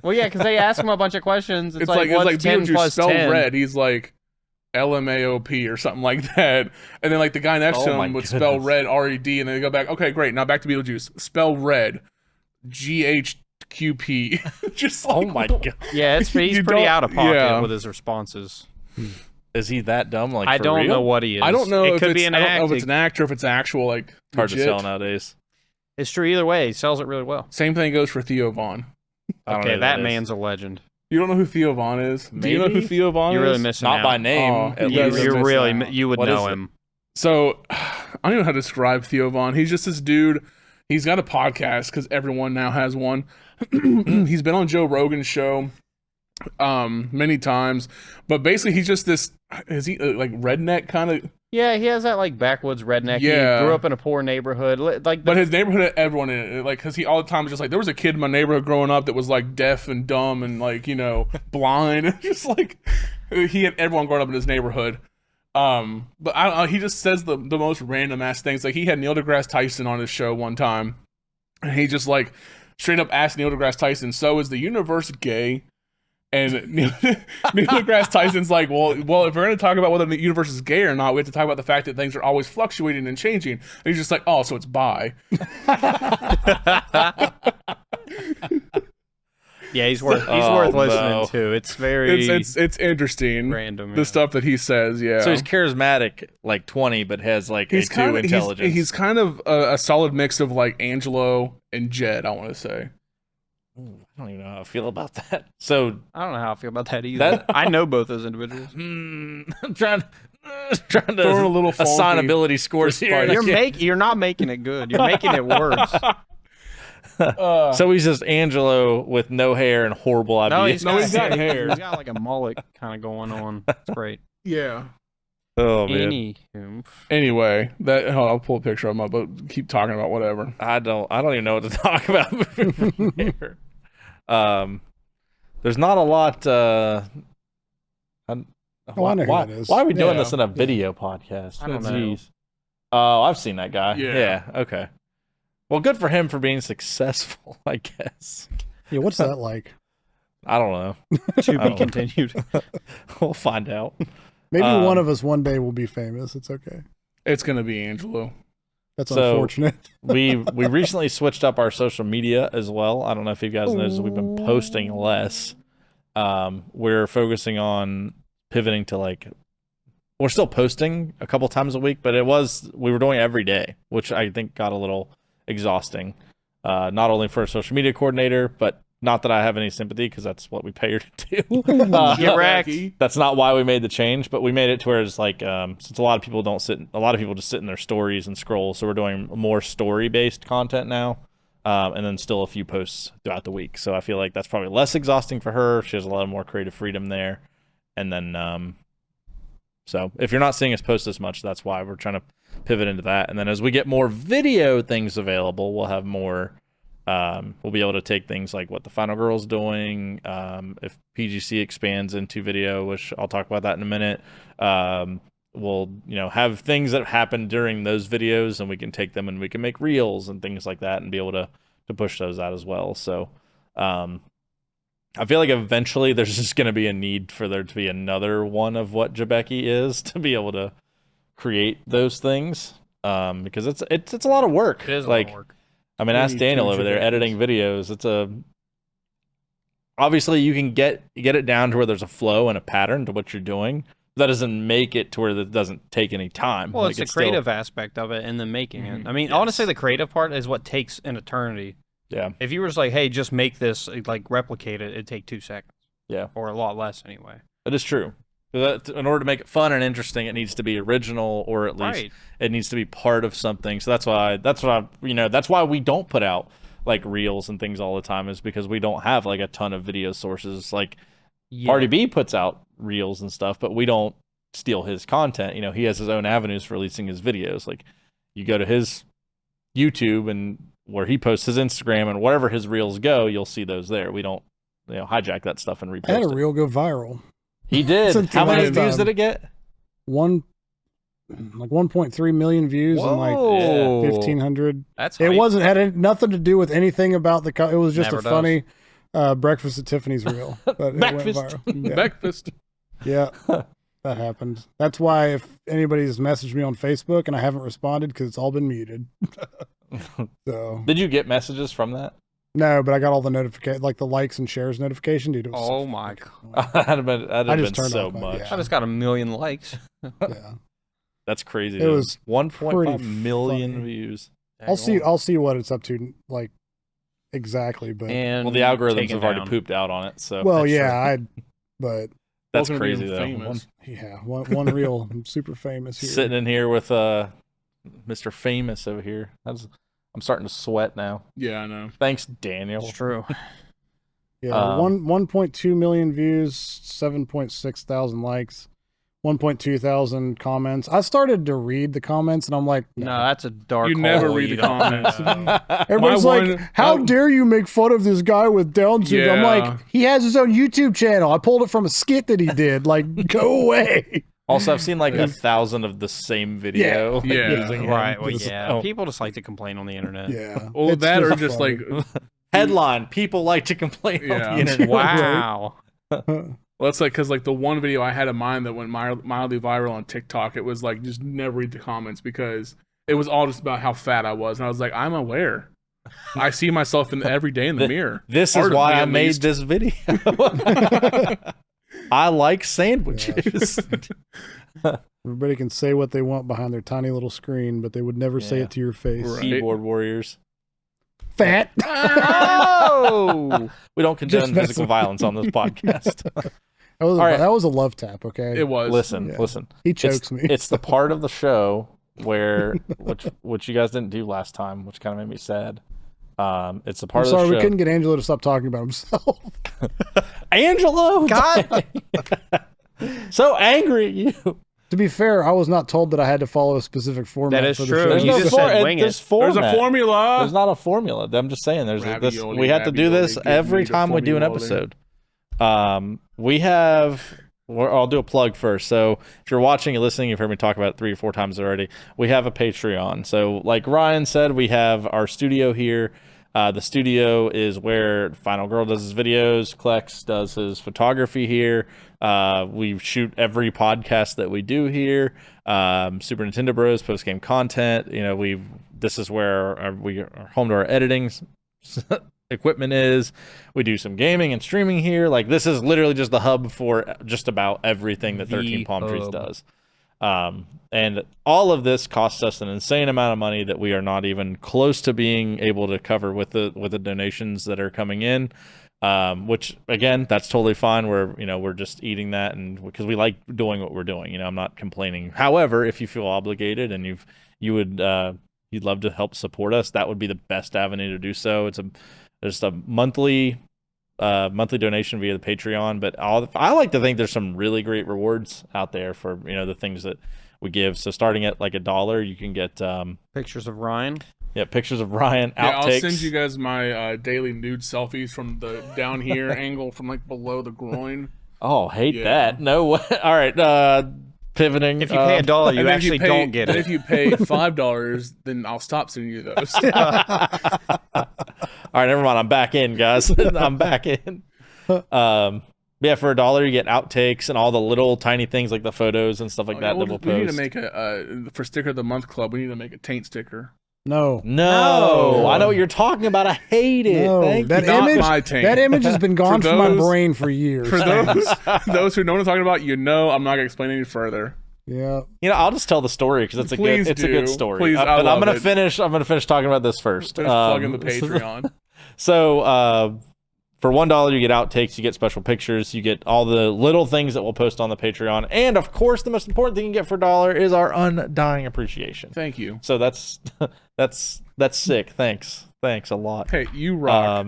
Well, yeah, because they ask him a bunch of questions. It's like what's 10 Beetlejuice plus spelled 10? red. He's like LMAOP or something like that. And then like the guy next Oh to my him would spell goodness. red RED, and then they go back. Okay, great. Now back to Beetlejuice. Spell red GHQP. Just like, Oh my god, Yeah, he's You pretty don't- out of pocket yeah. with his responses. is he that dumb? Like I for don't real? know what he is. I don't know It if could it's, be an I don't know act. if it's an actor, if it's actual like Hard to legit. tell nowadays. It's true either way. He sells it really well. Same thing goes for Theo Vaughn. I don't know Okay, who that is. man's a legend. You don't know who Theo Vaughn is? Do you know who Maybe? Theo Vaughn You're is? really missing Not out. by name. Oh, at you least. guys are You missing really out. you would What know is it? him. So I don't even know how to describe Theo Vaughn. He's just this dude. He's got a podcast because everyone now has one. He's been on Joe Rogan's show many times, but basically he's just this. Is he like redneck kind of? Yeah, he has that like backwoods redneck. Yeah. He grew up in a poor neighborhood, but his neighborhood had everyone in it. Like, because he all the time was just like, there was a kid in my neighborhood growing up that was like deaf and dumb and like, you know, blind. Just like he had everyone growing up in his neighborhood. But I don't know, he just says the most random ass things. Like, he had Neil deGrasse Tyson on his show one time, and he just like straight up asked Neil deGrasse Tyson, "So is the universe gay?" And Neil deGrasse Tyson's like, well, if we're going to talk about whether the universe is gay or not, we have to talk about the fact that things are always fluctuating and changing. And he's just like, oh, so it's bi. Yeah, he's worth listening to. It's very it's interesting. Random. The stuff that he says, yeah. So he's charismatic, like 20, but has like a 2 intelligence. He's kind of a solid mix of like Angelo and Jed, I want to say. Ooh, I don't even know how I feel about that. So I don't know how I feel about that either. I know both those individuals. I'm trying to Throwing a little assign ability scores here. You're not making it good. You're making it worse. So he's just Angelo with no hair and horrible ideas. He's got hair. He's got like a mullet kind of going on. It's great. Yeah. Oh man. Anyway, I'll pull a picture of him up, but keep talking about whatever. I don't even know what to talk about moving from here. There's not a lot. Why are we doing this in a video podcast? I don't know. Oh, I've seen that guy. Yeah. Okay. Well, good for him for being successful, I guess. Yeah, what's that like? I don't know. To be continued. We'll find out. Maybe one of us one day will be famous. It's okay. It's gonna be Angelo. That's unfortunate. we recently switched up our social media as well. I don't know if you guys noticed, we've been posting less. We're focusing on pivoting to like, we're still posting a couple times a week, but we were doing it every day, which I think got a little exhausting. Not only for a social media coordinator, but not that I have any sympathy, because that's what we pay her to do. Get wrecked. That's not why we made the change, but we made it to where it's like, since a lot of people just sit in their stories and scroll, so we're doing more story-based content now, and then still a few posts throughout the week. So I feel like that's probably less exhausting for her. She has a lot more creative freedom there. And then, so if you're not seeing us post this much, that's why we're trying to pivot into that. And then as we get more video things available, we'll have more. We'll be able to take things like what the Final Girl's doing. If PGC expands into video, which I'll talk about that in a minute. We'll have things that happen during those videos, and we can take them and we can make reels and things like that, and be able to push those out as well. So I feel like eventually there's just going to be a need for there to be another one of what Jabeki is, to be able to create those things, because it's a lot of work. It is like, a lot of work. I mean, ask Daniel over there editing videos. Obviously you can get it down to where there's a flow and a pattern to what you're doing. That doesn't make it to where that doesn't take any time. Well, it's the creative aspect of it and then making it. I mean, honestly, the creative part is what takes an eternity. Yeah. If you were just like, hey, just make this, like replicate it, it'd take 2 seconds. Yeah. Or a lot less anyway. It is true. In order to make it fun and interesting, it needs to be original, or at least it needs to be part of something. So that's why we don't put out like reels and things all the time, is because we don't have like a ton of video sources. Like PartyB puts out reels and stuff, but we don't steal his content. He has his own avenues for releasing his videos. Like, you go to his YouTube and where he posts his Instagram, and wherever his reels go, you'll see those there. We don't hijack that stuff and repost it. I had a reel go viral. He did. How many views did it get? 1.3 million views and like 1,500. That's it had nothing to do with anything about the. It was just funny breakfast at Tiffany's reel. But breakfast. It went viral. Yeah. Breakfast. Yeah, that happened. That's why if anybody's messaged me on Facebook and I haven't responded, because it's all been muted. So. Did you get messages from that? No, but I got all the notifications, like the likes and shares notification, dude. It was oh my god! That'd have been so much. I just got 1 million likes. Yeah, that's crazy. It was 1.5 million views. I'll see what it's up to, like exactly. But the algorithms have already pooped out on it. So but that's crazy though. Famous. One reel. I'm super famous here. Sitting in here with Mr. Famous over here. I'm starting to sweat now. Yeah, I know. Thanks, Daniel. It's true. Yeah, 1.2 million views, 7.6 thousand likes, 1.2 thousand comments. I started to read the comments, and I'm like, No, that's a dark You hole. never read the don't comments. know. everybody's My like, one- how my- dare you make fun of this guy with Down syndrome? I'm Yeah. like, he has his own YouTube channel. I pulled it from a skit that he did. Like, go away. Also, I've seen like 1,000 of the same video. like, Yeah. using him. Right. Well, Just- yeah. oh. People just like to complain on the internet. Yeah. Well, It's that or just funny. like Headline: People like to complain on Yeah. the internet. Wow. well, it's like because like the one video I had of mine that went mildly viral on TikTok, it was like just never read the comments because it was all just about how fat I was, and I was like, I'm aware. I see myself every day in the mirror. This is Part of why me, I at made least. this video. I like sandwiches. Everybody can say what they want behind their tiny little screen, but they would never say Yeah. it to your face. Right. Keyboard warriors. Fat. Oh. We don't condone Just physical messing. violence on this podcast. All right. That was a love tap, okay? It was. Listen, Yeah. listen. He chokes me. It's the part of the show where which you guys didn't do last time, which kind of made me sad. It's the part I'm sorry, of the we show. couldn't get Angelo to stop talking about himself. Angelo, God. so angry at you. To be fair, I was not told that I had to follow a specific format That is for the true. show. There's You no just said wing it. there's There's a format. formula. There's not a formula. I'm just saying there's this. Ravioli, We have to do this ravioli, give every me the time we do an formula. episode. We have. I'll do a plug first. So if you're watching and listening, you've heard me talk about it 3 or 4 times already. We have a Patreon. So like Ryan said, we have our studio here. The studio is where Final Girl does his videos. Clex does his photography here. We shoot every podcast that we do here. Super Nintendo Bros post game content. This is where our home to our editing equipment is. We do some gaming and streaming here. Like this is literally just the hub for just about everything that 13 Palm Trees hub. does. And all of this costs us an insane amount of money that we are not even close to being able to cover with the donations that are coming in. Which again, that's totally fine. We're just eating that, and because we like doing what we're doing. I'm not complaining. However, if you feel obligated and you'd love to help support us, that would be the best avenue to do so. It's just a monthly donation via the Patreon, but I like to think there's some really great rewards out there for the things that we give. So starting at like $1, you can get Pictures of Ryan. pictures of Ryan, Yeah, outtakes. I'll send you guys my daily nude selfies from the down here angle from like below the groin. Oh, hate Yeah. that. No way. All right, pivoting. If you pay $1, you And then actually don't get and it. if you pay $5, then I'll stop sending you those. All right, never mind. I'm back in, guys. I'm back in. Yeah, for $1, you get outtakes and all the little tiny things like the photos and stuff like that we we'll need to post. make for sticker of the month club. We need to make a taint sticker. No. No, I know what you're talking about. I hate it. No, Thank that you. Not image, my taint. that image has been gone from my those- brain for years. For those who know what I'm talking about, I'm not gonna explain any further. Yeah. I'll just tell the story because it's a Please good do. story. Please, I but I'm love gonna it. finish. I'm gonna finish talking about this first. Finish plugging the Patreon. So for $1, you get outtakes, you get special pictures, you get all the little things that we'll post on the Patreon, and of course, the most important thing you get for $1 is our undying appreciation. Thank you. So that's sick. Thanks a lot. Hey, you rock.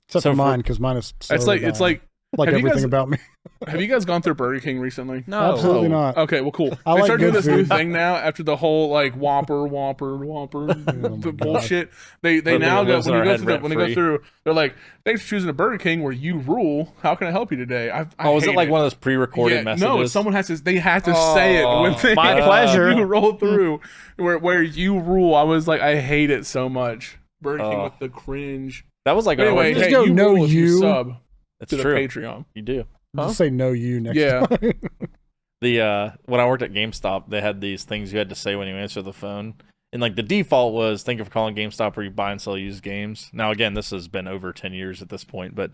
Except So for for- mine, because mine is so it's like have you have you everything guys- about me. Have you guys gone through Burger King recently? No. Absolutely not. Okay, well, cool. I They like started doing good this new food. thing now after the whole like Whopper, my the God. bullshit. They Living now go lives in our head when they go rent-free. through. They're like, thanks for choosing a Burger King where you rule. How can I help you today? I Oh, is it hate like one of those pre-recorded messages? No, it's someone has to. They have to say it when they my pleasure. you roll through where you rule. I was like, I hate it so much. Burger King Oh. with the cringe. That was like Anyway, just hey, go you know rule if you you. sub it's to the true. Patreon. You do. Huh? Just say no you next Yeah. time. The when I worked at GameStop, they had these things you had to say when you answer the phone. And like the default was, thank you for calling GameStop where you buy and sell used games. Now again, this has been over 10 years at this point, but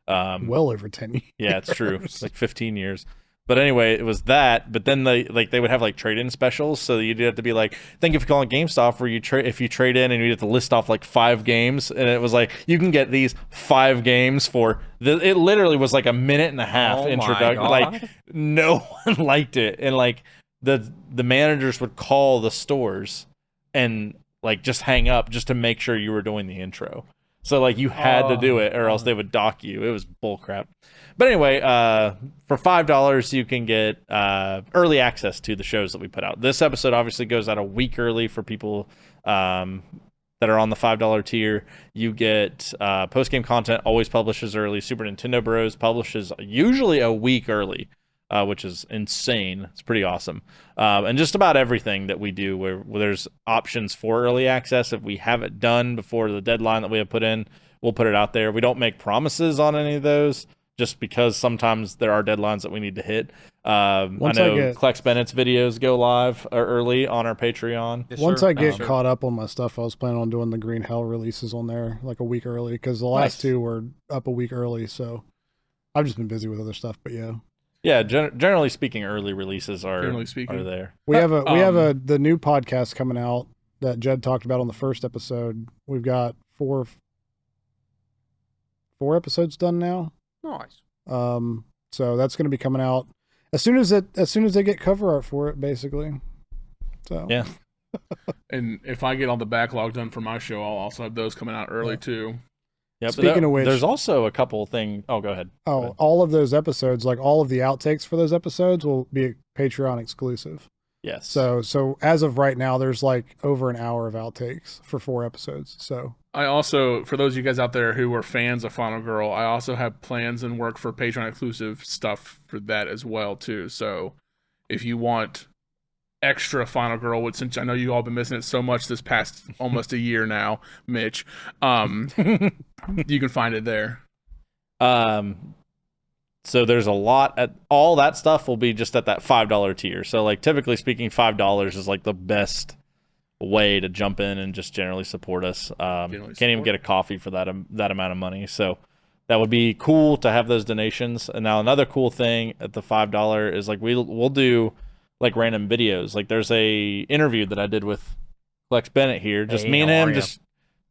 Well over 10 years. yeah, it's true. It's like 15 years. But anyway, it was that. But then they would have like trade-in specials, so you'd have to be like, "Thank you for calling GameStop." Where if you trade in, and you'd have to list off like 5 games, and it was like you can get these 5 games for. It literally was like a minute and a half Oh my introduction. God. Like no one liked it, and like the managers would call the stores and like just hang up just to make sure you were doing the intro. So like you had to do it or else they would dock you. It was bullcrap. But anyway, for $5 you can get early access to the shows that we put out. This episode obviously goes out a week early for people that are on the $5 tier. You get post-game content, always publishes early. Super Nintendo Bros publishes usually a week early, which is insane. It's pretty awesome. And just about everything that we do where there's options for early access. If we have it done before the deadline that we have put in, we'll put it out there. We don't make promises on any of those just because sometimes there are deadlines that we need to hit. I know ClexBennett's videos go live early on our Patreon. Yes, once I get caught up on my stuff, I was planning on doing the Green Hell releases on there like a week early because the last two were up a week early. So I've just been busy with other stuff, but yeah. Yeah, generally speaking, early releases are there. We have the new podcast coming out that Jed talked about on the first episode. We've got four episodes done now. Nice. So that's going to be coming out as soon as they get cover art for it, basically. So yeah. And if I get all the backlog done for my show, I'll also have those coming out early too. Yeah, speaking of which, there's also a couple things. Oh, go ahead. All of those episodes, like all of the outtakes for those episodes, will be Patreon exclusive. Yes. So as of right now, there's like over an hour of outtakes for 4 episodes. So I also, for those of you guys out there who are fans of Final Girl, I also have plans and work for Patreon exclusive stuff for that as well too. So if you want extra Final Girl, which since I know you all been missing it so much this past almost a year now, Mitch, you can find it there. So there's a lot at all that stuff will be just at that $5 tier. So like typically speaking, $5 is like the best way to jump in and just generally support us. Can't even get a coffee for that amount of money. So that would be cool to have those donations. And now another cool thing at the $5 is like we'll do like random videos. Like there's a interview that I did with ClexBennett here, just me and him, just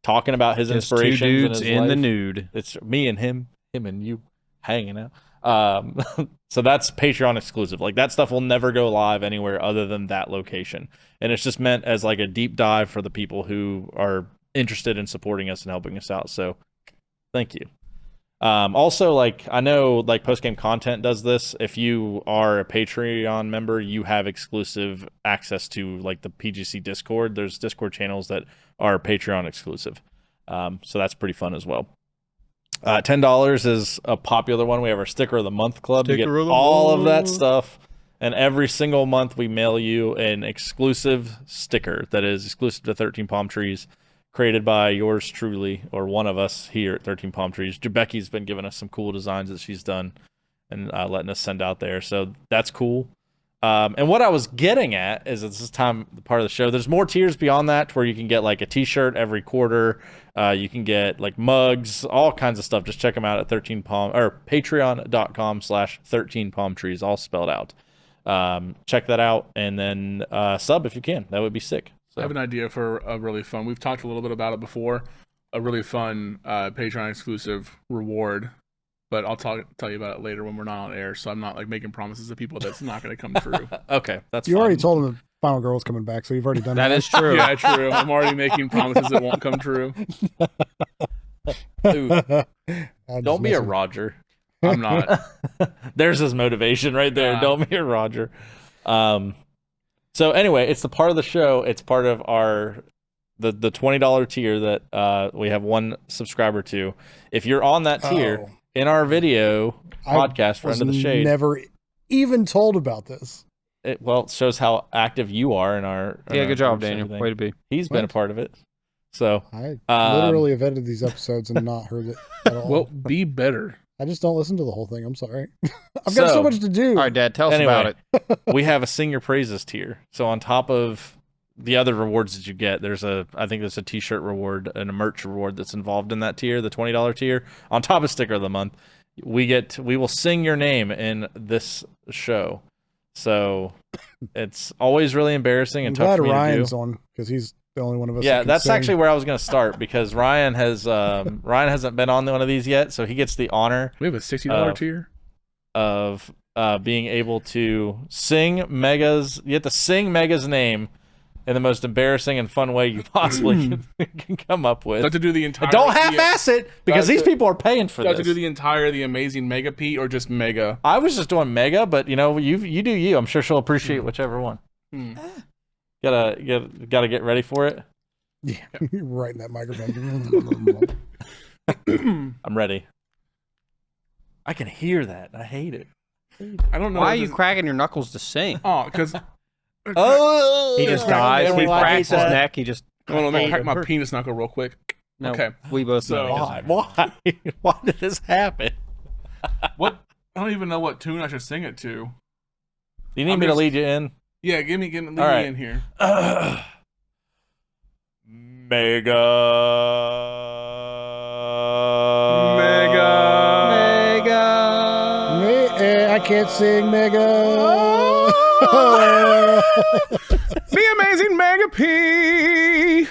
talking about his inspirations. 2 dudes in his in life. the nude. It's me and him and you hanging out. So that's Patreon exclusive. Like that stuff will never go live anywhere other than that location. And it's just meant as like a deep dive for the people who are interested in supporting us and helping us out. So thank you. Also, like I know like post-game content does this. If you are a Patreon member, you have exclusive access to like the PGC Discord. There's Discord channels that are Patreon exclusive. So that's pretty fun as well. $10 is a popular one. We have our Sticker of the Month Club. You get all of that stuff. And every single month we mail you an exclusive sticker that is exclusive to 13 Palm Trees, created by yours truly, or one of us here at 13 Palm Trees. Becky's been giving us some cool designs that she's done and letting us send out there. So that's cool. And what I was getting at is this is part of the show. There's more tiers beyond that where you can get like a t-shirt every quarter. You can get like mugs, all kinds of stuff. Just check them out at patreon.com/13palmtrees, all spelled out. Check that out and then sub if you can. That would be sick. So. I have an idea for a really fun, we've talked a little bit about it before, a really fun Patreon exclusive reward. But I'll tell you about it later when we're not on air, so I'm not like making promises to people that's not going to come through. Okay, that's you fine. already told them the Final Girl's coming back, so you've already done that. That is true. Yeah, true. I'm already making promises that won't come true. Dude, don't be a Roger. I'm not. There's his motivation right there. Yeah. Don't be a Roger. So anyway, it's the part of the show. It's part of the $20 tier that we have one subscriber to. If you're on that tier. In our video podcast for Under the Shade. Never even told about this. It shows how active you are in our. Yeah, good job, Daniel. Way to be. He's been a part of it. So I literally have edited these episodes and not heard it at all. Well, be better. I just don't listen to the whole thing. I'm sorry. I've got so much to do. All right, Dad, tell us about it. We have a Sing Your Praises tier. So on top of the other rewards that you get, I think there's a t-shirt reward and a merch reward that's involved in that tier, the $20 tier. On top of Sticker of the Month, we will sing your name in this show. So it's always really embarrassing and tough for me Ryan's to do. On because he's the only one of us. Yeah, that's actually where I was going to start because Ryan hasn't been on one of these yet, so he gets the honor. We have a $60 tier of being able to sing Mega's. You have to sing Mega's name in the most embarrassing and fun way you possibly can come up with. Do I have to do the entire... Don't half-ass it, because these people are paying for Do I this. have to do the entire The Amazing Mega Pete or just Mega? I was just doing Mega, but you do you. I'm sure she'll appreciate whichever one. Gotta get ready for it. Yeah, right in that microphone. I'm ready. I can hear that. I hate it. I don't know. Why are you cracking your knuckles to sing? Oh, because... Oh, He just dies. He cracks his neck. He just... Hold on, let me crack my penis knuckle real quick. No, okay. We both know. Why? Why did this happen? What? I don't even know what tune I should sing it to. You need me to lead you in? Yeah, lead me in here. Mega. I can't sing Mega. The Amazing Mega P.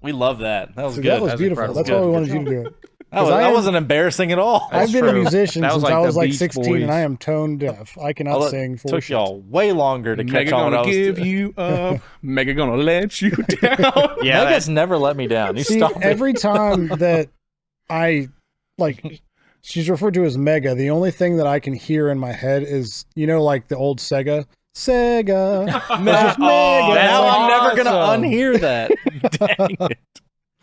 We love that. That was good. That was beautiful. incredible. That's why we wanted you to do it. That wasn't embarrassing at all. I've been a musician That was since like I was the like Beach 16, Boys. and I am tone deaf. I cannot sing for Took shit. y'all way longer to catch Mega on what I gonna was give doing. you up. Mega gonna let you down. Yeah, Mega's never let me down. You See, stop it. every time that I, she's referred to as Mega, the only thing that I can hear in my head is, like the old Sega. Sega. Now I'm never going to awesome. unhear that. Dang it.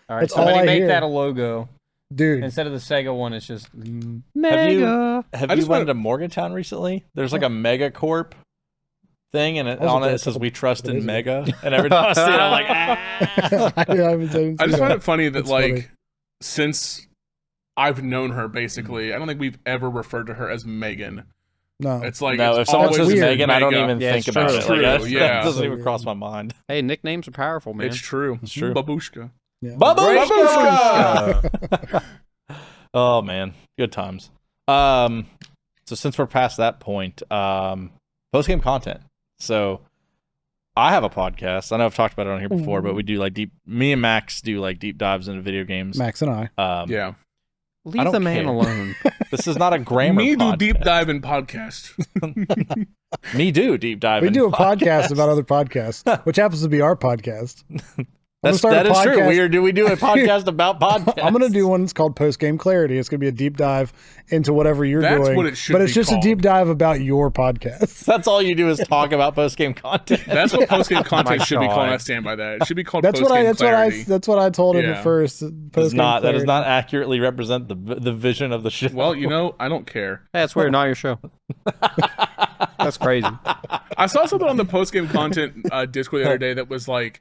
All right, That's all somebody I make hear. that a logo. Dude. Instead of the Sega one, it's just Have you Mega. went to Morgantown recently? There's like a Mega Corp thing, and on it says "We trust in Mega." And every time I see it, I'm like, I just find it funny that It's funny. since I've known her, basically, I don't think we've ever referred to her as Megan. No. It's like no, it's if someone always says weird. Megan, I don't Mega. even Yeah, think it's about true. it. True, Like, that yeah. doesn't even cross my mind. Hey, nicknames are powerful, man. It's true. It's true. Babushka. Yeah. Babushka! Oh man, good times. So since we're past that point, post game content. So I have a podcast. I know I've talked about it on here before, but we do me and Max do deep dives into video games. Max and I. Yeah. I Leave don't the man care. alone. This is not a grammar Me do podcast. deep dive in podcast. Me do deep dive. We in do a podcasts. podcast about other podcasts, which happens to be our podcast. That is true. We do a podcast about podcasts. I'm going to do one that's called Post Game Clarity. It's going to be a deep dive into whatever you're That's doing. what it should but it's be just called. a deep dive about your podcast. That's all you do is talk about post game content. That's what post game content My should be called. God. I stand by that. It should be called That's post what game clarity. that's what I told him Yeah. at first. That Post-game does clarity. not accurately represent the vision of the show. Well, I don't care. Hey, that's weird. Not your show. That's crazy. I saw something on the post game content Discord the other day that was like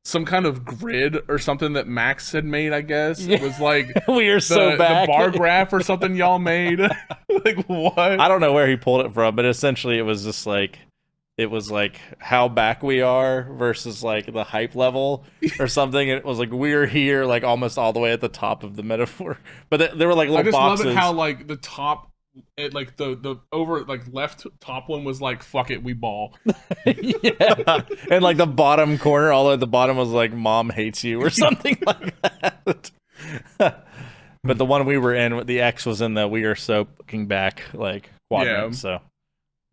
some kind of grid or something that Max had made. I guess it was like we are so the back. bar graph or something y'all made. Like what? I don't know where he pulled it from, but essentially it was just how back we are versus the hype level or something. It was we're here almost all the way at the top of the metaphor, but there were little I just boxes. love it how the top. It the over left top one was fuck it, we ball. Yeah, and the bottom corner, all the way at the bottom was mom hates you or something like that. But the one we were in, the X was in the we are so fucking back quadrant. Yeah. So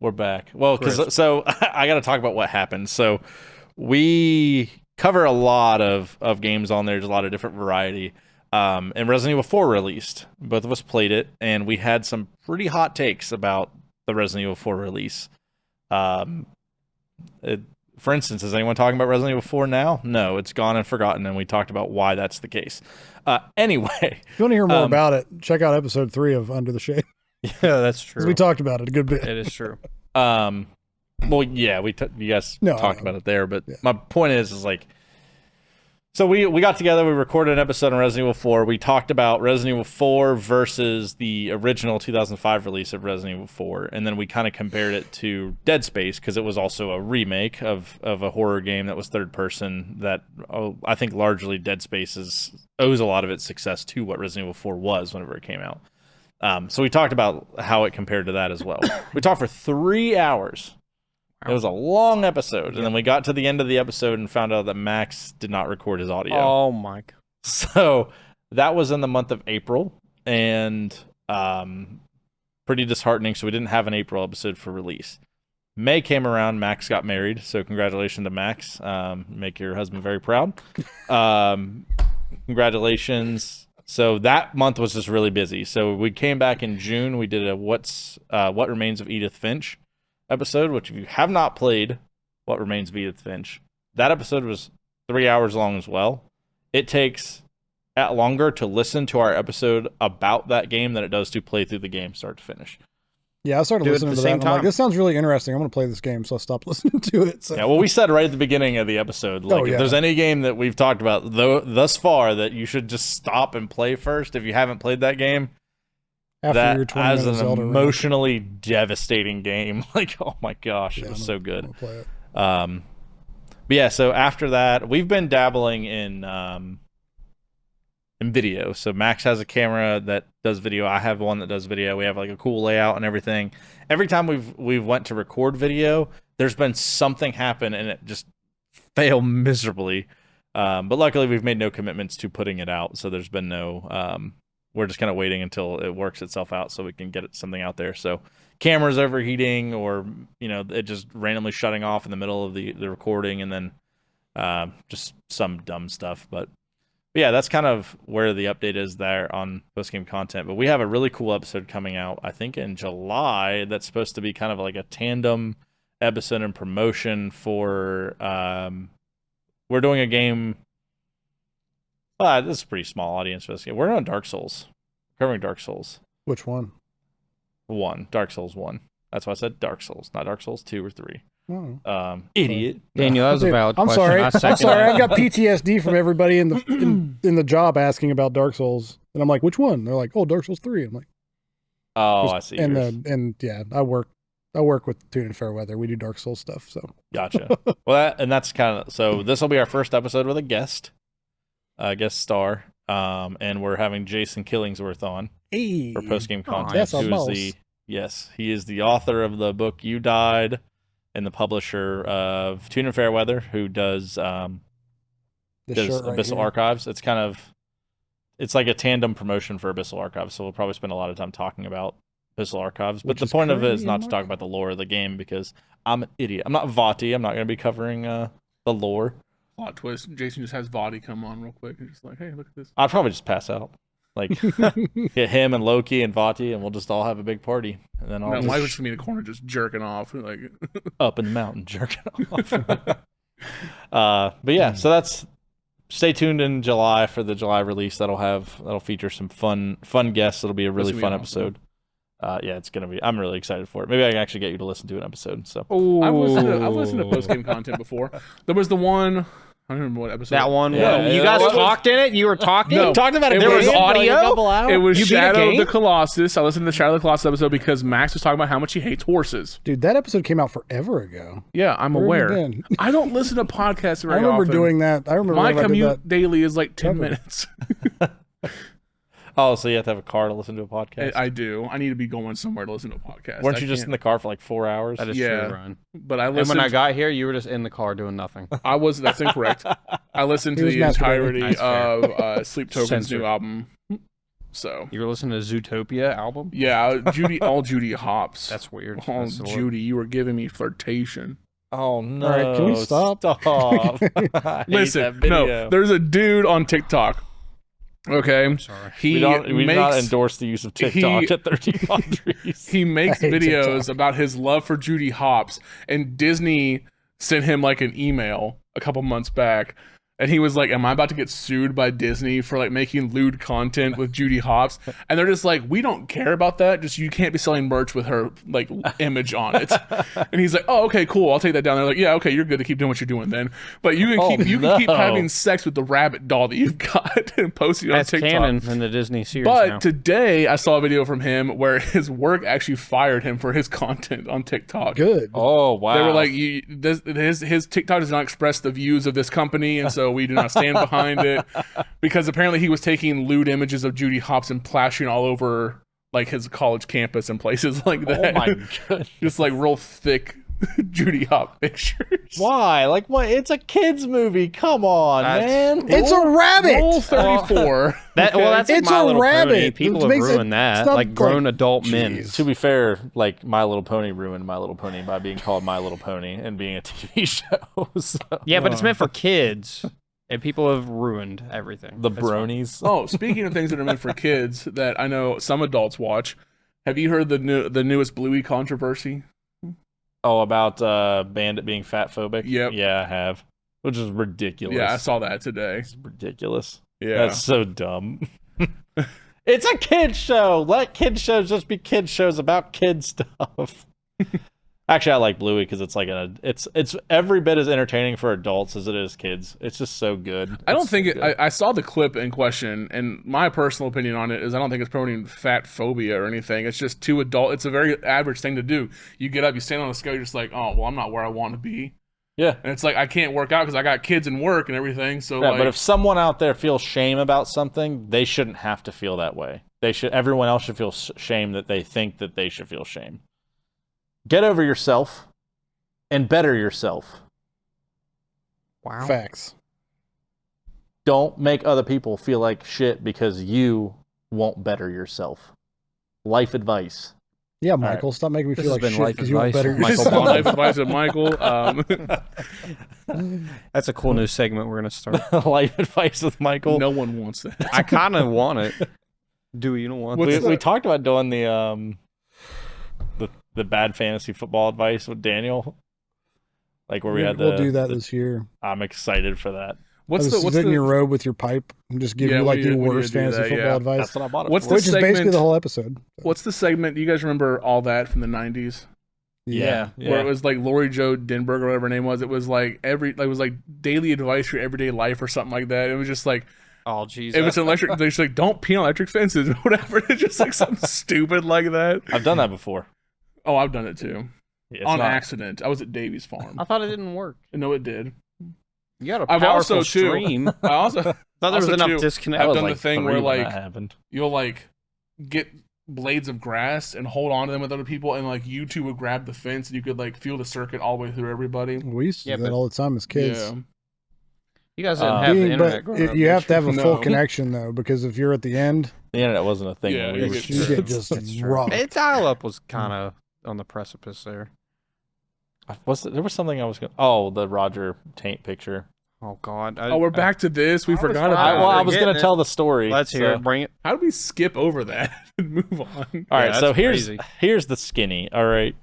we're back. Well, so I got to talk about what happened. So we cover a lot of games on there. There's a lot of different variety. And Resident Evil 4 released. Both of us played it, and we had some pretty hot takes about the Resident Evil 4 release. For instance, is anyone talking about Resident Evil 4 now? No, it's gone and forgotten, and we talked about why that's the case. Anyway. If you want to hear more about it, check out episode 3 of Under the Shade. Yeah, that's true. We talked about it a good bit. It is true. Well, yeah, you guys talked about it there, but my point is so we got together, we recorded an episode on Resident Evil 4. We talked about Resident Evil 4 versus the original 2005 release of Resident Evil 4, and then we kind of compared it to Dead Space because it was also a remake of a horror game that was third person that I think largely Dead Space owes a lot of its success to what Resident Evil 4 was whenever it came out. So we talked about how it compared to that as well. We talked for 3 hours. It was a long episode, and then we got to the end of the episode and found out that Max did not record his audio. Oh my God. So that was in the month of April, and pretty disheartening. So we didn't have an April episode for release. May came around, Max got married, so congratulations to Max. Make your husband very proud. Congratulations. So that month was just really busy. So we came back in June. We did a What Remains of Edith Finch episode, which if you have not played What Remains of Edith Finch, that episode was 3 hours long as well. It takes longer to listen to our episode about that game than it does to play through the game start to finish. Yeah, I started listening to that. And I'm like, this sounds really interesting. I'm going to play this game, so I stopped listening to it. So. Yeah, well, we said right at the beginning of the episode, like, if there's any game that we've talked about thus far that you should just stop and play first if you haven't played that game, after your 20 as minutes an Zelda emotionally devastating game. Like, oh my gosh, it was so good. Play it. But yeah, so after that, we've been dabbling in video. So Max has a camera that does video. I have one that does video. We have like a cool layout and everything. Every time we've went to record video, there's been something happen and it just failed miserably. But luckily we've made no commitments to putting it out. So there's been no, we're just kind of waiting until it works itself out so we can get something out there. So cameras overheating or, it just randomly shutting off in the middle of the recording and then just some dumb stuff. But yeah, that's kind of where the update is there on post-game content. But we have a really cool episode coming out, I think, in July that's supposed to be kind of like a tandem episode and promotion for... we're doing a game... this is a pretty small audience for this game. We're on Dark Souls. We're covering Dark Souls. Which one? 1. Dark Souls 1. That's why I said Dark Souls, not Dark Souls 2 or 3. Oh. Idiot. Daniel, that was a valid question. I'm sorry. I've got PTSD from everybody in the in the job asking about Dark Souls, and I'm like, which one? They're like, oh, Dark Souls 3. I'm like, oh, I see. And yeah, I work with Tune and Fairweather. We do Dark Souls stuff. So gotcha. Well, that's kind of so. This will be our first episode with a guest star, and we're having Jason Killingsworth on for post game content. He is the author of the book You Died. And the publisher of Tune and Fairweather, who does Abyssal Archives. It's like a tandem promotion for Abyssal Archives, so we'll probably spend a lot of time talking about Abyssal Archives. But the point of it is not to talk about the lore of the game because I'm an idiot. I'm not Vati. I'm not going to be covering the lore. Plot twist. Jason just has Vati come on real quick and just like, hey, look at this. I'd probably just pass out. Like, get him and Loki and Vati, and we'll just all have a big party. And then Mike was just going to be in the corner just jerking off. Like up in the mountain, jerking off. But yeah, so stay tuned in July for the July release. That'll feature some fun guests. It'll be a really fun episode. Yeah, it's going to be. I'm really excited for it. Maybe I can actually get you to listen to an episode. So I've listened to post-game content before. There was the one... I don't remember what episode. That one. Yeah, you guys talked in it? You were talking? No, talked about it. There was audio? It was Shadow of the Colossus. I listened to the Shadow of the Colossus episode because Max was talking about how much he hates horses. Dude, that episode came out forever ago. Yeah, I'm aware. I don't listen to podcasts very often. I remember doing that. My commute daily is like 10 minutes. Oh, so you have to have a car to listen to a podcast? I do. I need to be going somewhere to listen to a podcast. Weren't you just in the car for like 4 hours? That is true, Ryan. But I listened. And when I got here, you were just in the car doing nothing. That's incorrect. I listened to the entirety of Sleep Token's new album. So you were listening to Zootopia album? Yeah, Judy Hopps. That's weird. Oh, Judy, you were giving me flirtation. Oh no! All right, can we stop? Listen, no. There's a dude on TikTok. Okay, I'm sorry. We do not endorse the use of TikTok at 13 Laundries. He makes videos about his love for Judy Hopps, and Disney sent him like an email a couple months back. And he was like, am I about to get sued by Disney for like making lewd content with Judy Hopps? And they're just like, we don't care about that. Just you can't be selling merch with her like image on it. And he's like, oh, okay, cool. I'll take that down. They're like, yeah, okay, you're good to keep doing what you're doing then. But you can keep having sex with the rabbit doll that you've got and posting it on TikTok. That's canon in the Disney series But now. Today I saw a video from him where his work actually fired him for his content on TikTok. Good. Oh, wow. They were like, his TikTok does not express the views of this company, and so we do not stand behind it, because apparently he was taking lewd images of Judy Hopps and plashing all over like his college campus and places like that. Oh my goodness. Just like real thick Judy Hop pictures. Why? Like, what? It's a kids movie. Come on, man. It's a rabbit. Rule 34. That's It's My a Little rabbit. Pony. People It have makes it- ruined that. it's not Like grown like- adult men. Jeez. To be fair, like My Little Pony ruined My Little Pony by being called My Little Pony and being a TV show. So. Yeah, but it's meant for kids, and people have ruined everything. The That's fine. bronies. Oh, speaking of things that are meant for kids that I know some adults watch, have you heard the newest Bluey controversy? Oh, about Bandit being fat phobic? Yep. Yeah, I have. Which is ridiculous. Yeah, I saw that today. It's ridiculous. Yeah. That's so dumb. It's a kid show. Let kid shows just be kid shows about kid stuff. Actually, I like Bluey because it's like it's every bit as entertaining for adults as it is kids. It's just so good. I don't It's think so it, good. I saw the clip in question, and my personal opinion on it is I don't think it's promoting fat phobia or anything. It's just too adult. It's a very average thing to do. You get up, you stand on a scale, you're just like, oh, well, I'm not where I want to be. Yeah. And it's like, I can't work out because I got kids and work and everything. So, Yeah, like, but if someone out there feels shame about something, they shouldn't have to feel that way. Everyone else should feel shame that they think that they should feel shame. Get over yourself and better yourself. Wow. Facts. Don't make other people feel like shit because you won't better yourself. Life advice. Yeah, Michael, stop making me This feel has like been shit life because you won't advice better from Michael yourself. life advice of Michael. That's a cool new segment we're gonna start. Life advice with Michael. No one wants that. I kind of want it. Do you don't want What's it? We talked about doing the bad fantasy football advice with Daniel. Like where we had We'll do that this year. I'm excited for that. What's Just the sit in your robe with your pipe and just give Yeah, you like we the need to worst do fantasy that, football yeah. advice, That's what I bought it What's for. the which is basically segment- the whole episode. what's the segment? Do you guys remember All That from the 90s? Yeah. Where it was like Lori Jo Denberg or whatever her name was. It was like it was like daily advice for everyday life or something like that. It was just like Oh, jeez. if it's an electric, they're just like don't pee on electric fences or whatever. It's just like something stupid like that. I've done that before. Oh, I've done it too It's on not- accident. I was at Davy's farm. I thought it didn't work. No, it did. You got a I've powerful also, too- stream. I also Thought there was also, enough too, disconnect. I I've was done like the thing 3 where, when like, that happened. you'll like get blades of grass and hold on to them with other people, and like you two would grab the fence and you could like feel the circuit all the way through everybody. We used to Yeah, do that but- all the time as kids. Yeah. You guys didn't have the internet But growing up. you have to have a full No. connection though, because if you're at the end, The internet wasn't a thing. Yeah, when we it were gets- you kids. get just That's true. rocked. Dial-up was kind of on the precipice there. There was something I was going to... Oh, the Roger Taint picture. Oh, God. Oh, we're back to this. We I was forgot fine. about Well, I it. was going forgetting to it. tell the story. Let's hear so- it. Bring it. How did we skip over that and move on? All right, Yeah, so that's crazy. here's the skinny. All right.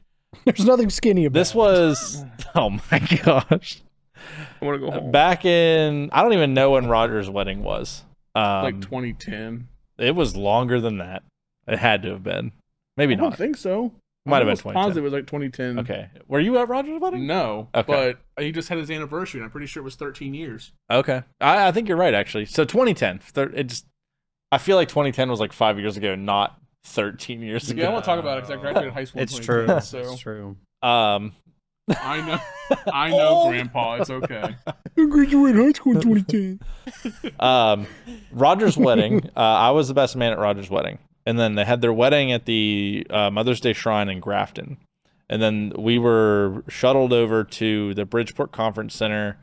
There's nothing skinny about This it. was... Oh, my gosh. I want to go home. Back in... I don't even know when Roger's wedding was. Like 2010. It was longer than that. It had to have been. Maybe I don't not. think so. Might have been I'm almost 2010. positive it was like 2010. Okay. Were you at Roger's wedding? No, Okay. but he just had his anniversary, and I'm pretty sure it was 13 years. Okay. I think you're right, actually. So 2010. I feel like 2010 was like 5 years ago, not 13 years ago. Yeah, I won't talk about it because I graduated high school. It's in true. 2010, So It's true. I know, Grandpa. It's okay. I graduated high school in 2010. Roger's wedding. I was the best man at Roger's wedding. And then they had their wedding at the Mother's Day Shrine in Grafton. And then we were shuttled over to the Bridgeport Conference Center,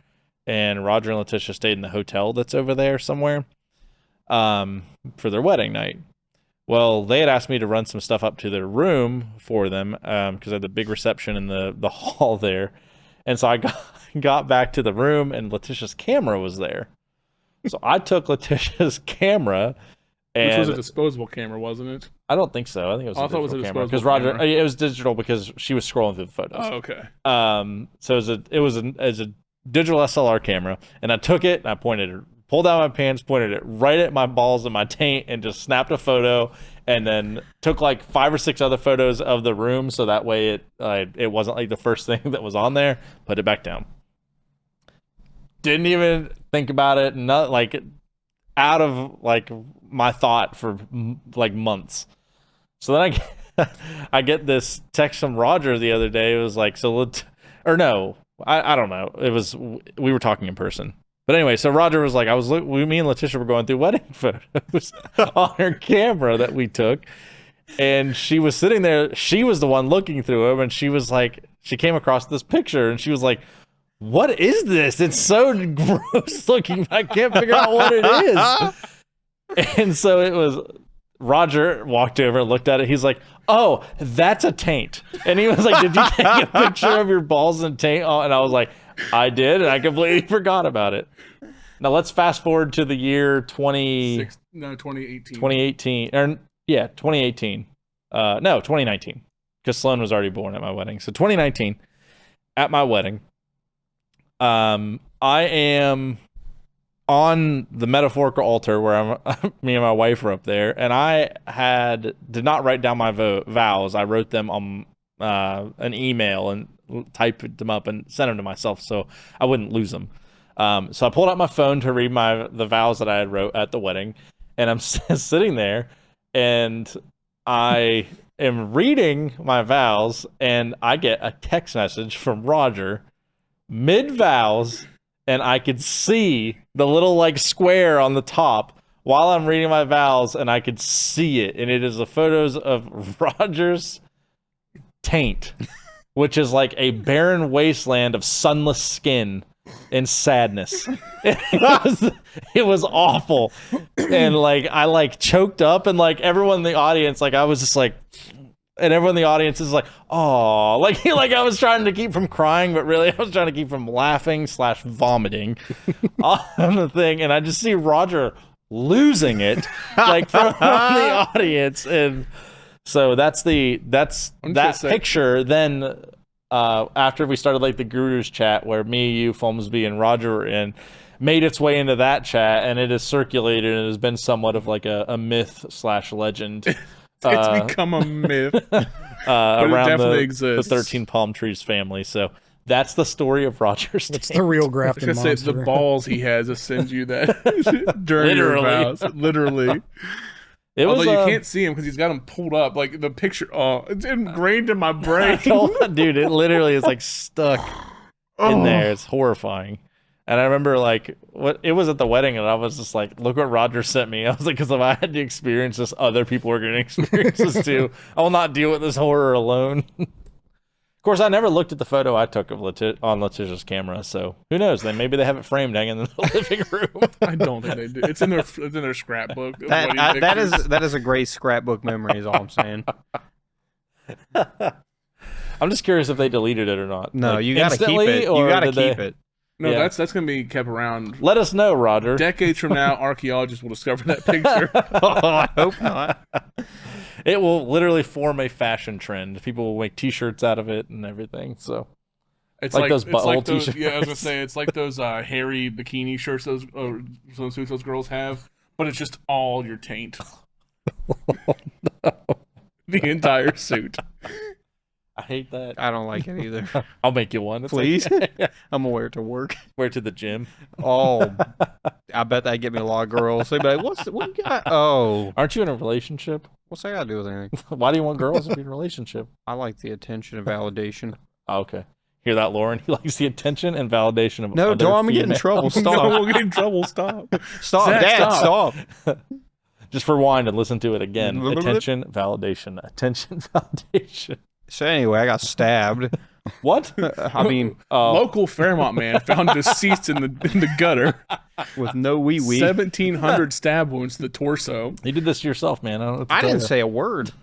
and Roger and Letitia stayed in the hotel that's over there somewhere for their wedding night. Well, they had asked me to run some stuff up to their room for them because I had the big reception in the hall there. And so I got back to the room, and Letitia's camera was there. So I took Letitia's camera. Which And was a disposable camera, wasn't it? I don't think so. I think it was Oh, a I thought it was a digital camera because disposable Roger. camera. It was digital because she was scrolling through the photos. Oh, okay. So it was a digital SLR camera, and I took it and I pulled out my pants, pointed it right at my balls and my taint, and just snapped a photo, and then took like 5 or 6 other photos of the room, so that way it wasn't like the first thing that was on there. Put it back down. Didn't even think about it. Not like out of like my thought for like months. So then I get this text from Roger the other day. It was like, I don't know. It was, we were talking in person. But anyway, so Roger was like, me and Letitia were going through wedding photos on her camera that we took. And she was sitting there. She was the one looking through them. And she was like, she came across this picture and she was like, "What is this? It's so gross looking. I can't figure out what it is." And so it was Roger walked over, looked at it. He's like, "Oh, that's a taint." And he was like, "Did you take a picture of your balls and taint?" Oh, and I was like, "I did," and I completely forgot about it. Now let's fast forward to the year 2018. 2018. Or yeah, 2018. No, 2019. Because Sloan was already born at my wedding. So 2019, at my wedding, I am on the metaphorical altar where me and my wife were up there, and I did not write down my vows. I wrote them on an email and typed them up and sent them to myself so I wouldn't lose them. So I pulled out my phone to read the vows that I had wrote at the wedding, and I'm sitting there, and I am reading my vows, and I get a text message from Roger mid-vows, and I could see the little like square on the top while I'm reading my vows, and I could see it, and it is the photos of Roger's taint, which is like a barren wasteland of sunless skin and sadness. It was awful, and like I like choked up, and like everyone in the audience, like I was just like, and everyone in the audience is like, "Oh," like I was trying to keep from crying, but really I was trying to keep from laughing / vomiting on the thing, and I just see Roger losing it, like from the audience, and so that's that picture. Then after we started like the Gurus chat, where me, you, Folmsby, and Roger were in, made its way into that chat, and it has circulated and has been somewhat of like a myth / legend. It's become a myth. Around the 13 Palm Trees family. So that's the story of Roger's taint. It's the real Grafton I was gonna monster. say the balls he has to send you that during your vows. Literally. Although you can't see him because he's got them pulled up. Like the picture, it's ingrained in my brain. Dude, it literally is like stuck in there. It's horrifying. And I remember like it was at the wedding, and I was just like, "Look what Roger sent me." I was like, "Because if I had to experience this, other people are going to experience this too. I will not deal with this horror alone." Of course, I never looked at the photo I took of on Letitia's camera, so who knows? Maybe they have it framed hanging in the living room. I don't think they do. It's in their scrapbook. That is a great scrapbook memory. Is all I'm saying. I'm just curious if they deleted it or not. No, like, you got to keep it. You got to keep it. No, yeah. that's going to be kept around. Let us know, Roger. Decades from now, archaeologists will discover that picture. I hope not. It will literally form a fashion trend. People will make T-shirts out of it and everything. So it's like those butthole T-shirts. Yeah, I was going to say, it's like those hairy bikini shirts those suits those girls have, but it's just all your taint. Oh, no. The entire suit. I hate that. I don't like it either. I'll make you one. Please. Okay. I'm gonna wear it to work. Wear it to the gym. Oh, I bet that get me a lot of girls. They'd be like, what you got? Oh. Aren't you in a relationship? What's that got to do with anything? Why do you want girls to be in a relationship? I like the attention and validation. Oh, okay. Hear that, Lauren? He likes the attention and validation of no, other don't. I'm getting in trouble. Stop. No, we'll get in trouble. Stop. Stop. Zach, Dad, stop. Just rewind and listen to it again. Attention, validation. Attention, validation. So anyway, I got stabbed. What? I mean, local Fairmont man found deceased in the gutter with no wee. 1,700 stab wounds to the torso. You did this to yourself, man. I didn't say a word.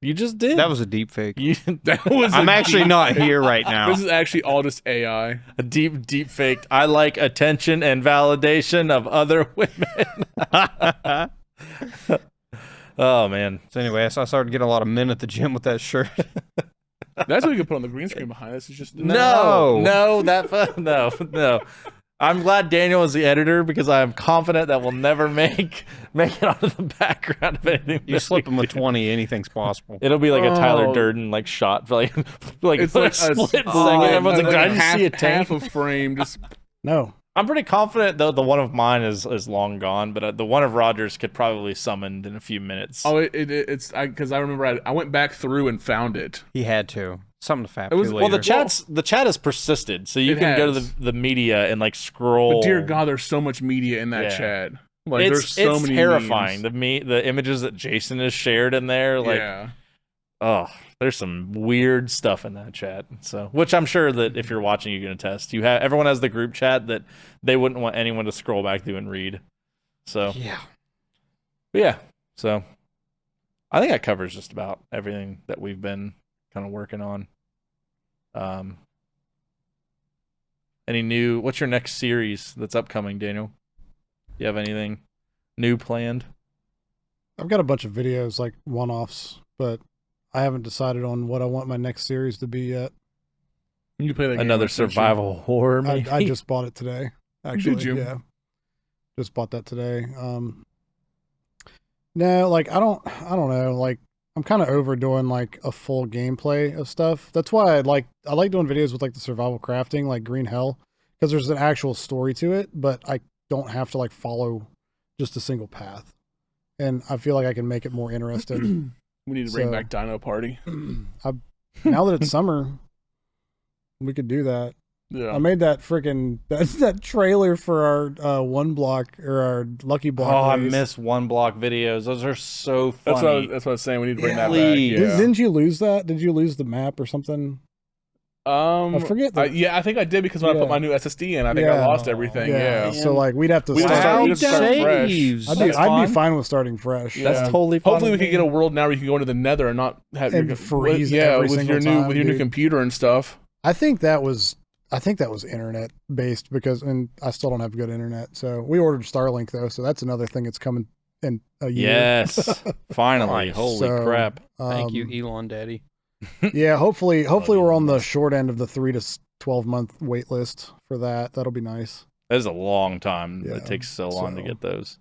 You just did. That was a deep fake. I'm actually not here right now. This is actually all just AI. A deep fake. I like attention and validation of other women. Oh man. So anyway, so I started getting a lot of men at the gym with that shirt. That's what you can put on the green screen behind us. It's just no. I'm glad Daniel is the editor because I am confident that we'll never make it onto the background of anything. You slip him with 20, anything's possible. It'll be like a Tyler Durden like shot for like it's like a split second. Everyone's like, I didn't see a tank. Half a frame. Just no. I'm pretty confident though the one of mine is long gone, but the one of Rogers could probably summoned in a few minutes. Oh, it's because I remember I went back through and found it. He had to. Something to fap to later. Well, the chat has persisted, so you can go to the media and like scroll. But dear God, there's so much media in that chat. Like there's so many terrifying. memes. The images that Jason has shared in there, like there's some weird stuff in that chat. So, which I'm sure that if you're watching, you can attest. Everyone has the group chat that they wouldn't want anyone to scroll back through and read. So yeah. So I think that covers just about everything that we've been kind of working on. What's your next series that's upcoming, Daniel? You have anything new planned? I've got a bunch of videos, like one-offs, but I haven't decided on what I want my next series to be yet. You play that game Another survival horror, maybe? I just bought it today. Actually, Did you? Yeah, just bought that today. No, like I don't know. Like I'm kind of overdoing like a full gameplay of stuff. That's why I like doing videos with like the survival crafting, like Green Hell, because there's an actual story to it, but I don't have to like follow just a single path, and I feel like I can make it more interesting. We need to bring back Dino Party. Now that it's summer, we could do that. Yeah. I made that freaking that trailer for our one block or our lucky block. Oh, race. I miss one block videos. Those are so funny. That's what I was saying. We need to bring that Please. back. Yeah. Didn't you lose that? Did you lose the map or something? I forget. I think I did because when I put my new SSD in, I think I lost everything. Yeah. So like we'd have to We'd start. have to start fresh. I'd be fine with starting fresh. Yeah. That's totally fine. Hopefully we can get a world now where you can go into the Nether and not have And freeze every with single your time, new dude. computer and stuff. I think that was internet based and I still don't have good internet. So we ordered Starlink though, so that's another thing that's coming in a year. Yes, finally! Nice. Holy So, crap! Thank you, Elon Daddy. Yeah, hopefully we're on the short end of the 3 to 12 month wait list for that. That'll be nice. That is a long time. Yeah, It takes so long to so- get those.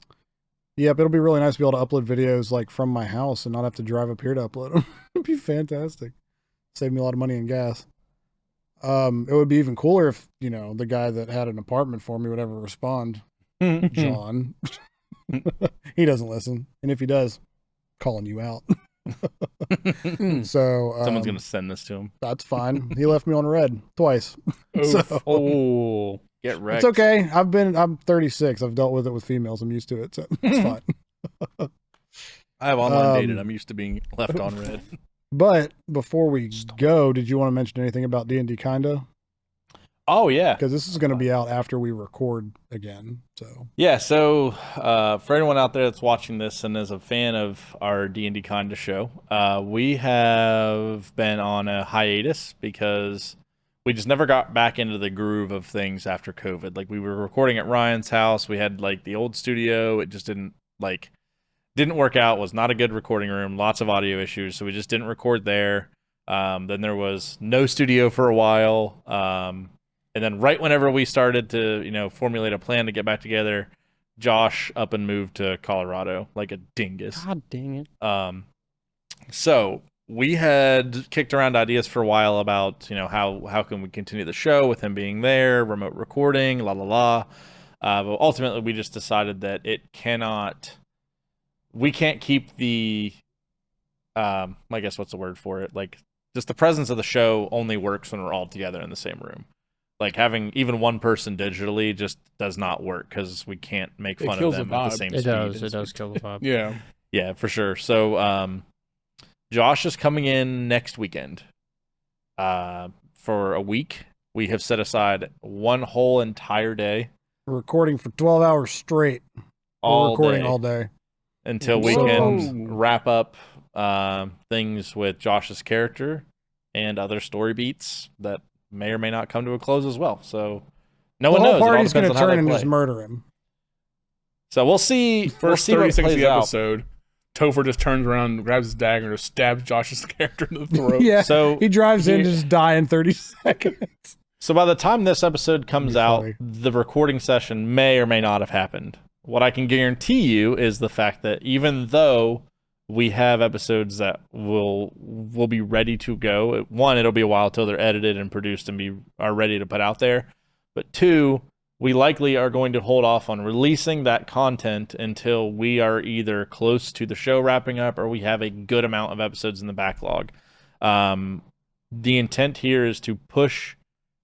Yep, it'll be really nice to be able to upload videos like from my house and not have to drive up here to upload them. It'd be fantastic. Save me a lot of money in gas. It would be even cooler if, the guy that had an apartment for me would ever respond. John. He doesn't listen. And if he does, calling you out. So Someone's gonna send this to him. that's fine. He left me on red twice. So Oh, get wrecked. it's okay. I'm 36. I've dealt with it with females. I'm used to it. So it's fine. I have online dated. Um, I'm used to being left on red. But before we go, did you want to mention anything about D&D Kinda? Oh yeah, Because this is going to be out after we record again. So yeah. So for anyone out there that's watching this and is a fan of our D&D Kinda show, we have been on a hiatus because we just never got back into the groove of things after COVID. Like we were recording at Ryan's house. We had like the old studio. It just didn't work out. Was not a good recording room. Lots of audio issues. So we just didn't record there. Then there was no studio for a while. And then right whenever we started to, formulate a plan to get back together, Josh up and moved to Colorado like a dingus. God dang it. So we had kicked around ideas for a while about, how can we continue the show with him being there, remote recording, But ultimately we just decided that we can't keep the, I guess what's the word for it? Like just the presence of the show only works when we're all together in the same room. Like having even one person digitally just does not work because we can't make fun of kills them the at the vibe. same It speed. does kill the vibe. Yeah. Yeah, for sure. So Josh is coming in next weekend for a week. We have set aside one whole entire day. we're recording for 12 hours straight. We're recording all day. Until we So can pumped. wrap up things with Josh's character and other story beats that may or may not come to a close as well. So no one The whole knows. It all party's depends going to on how turn they and play. just murder him. So we'll see. We'll First see 30 what seconds of plays the out. episode, Topher just turns around, grabs his dagger, and just stabs Josh's character in the throat. Yeah. So He drives in to just die in 30 seconds. So by the time this episode comes That'd out, be funny. the recording session may or may not have happened. What I can guarantee you is the fact that even though we have episodes that will be ready to go, one, it'll be a while till they're edited and produced and are ready to put out there. But two, we likely are going to hold off on releasing that content until we are either close to the show wrapping up or we have a good amount of episodes in the backlog. The intent here is to push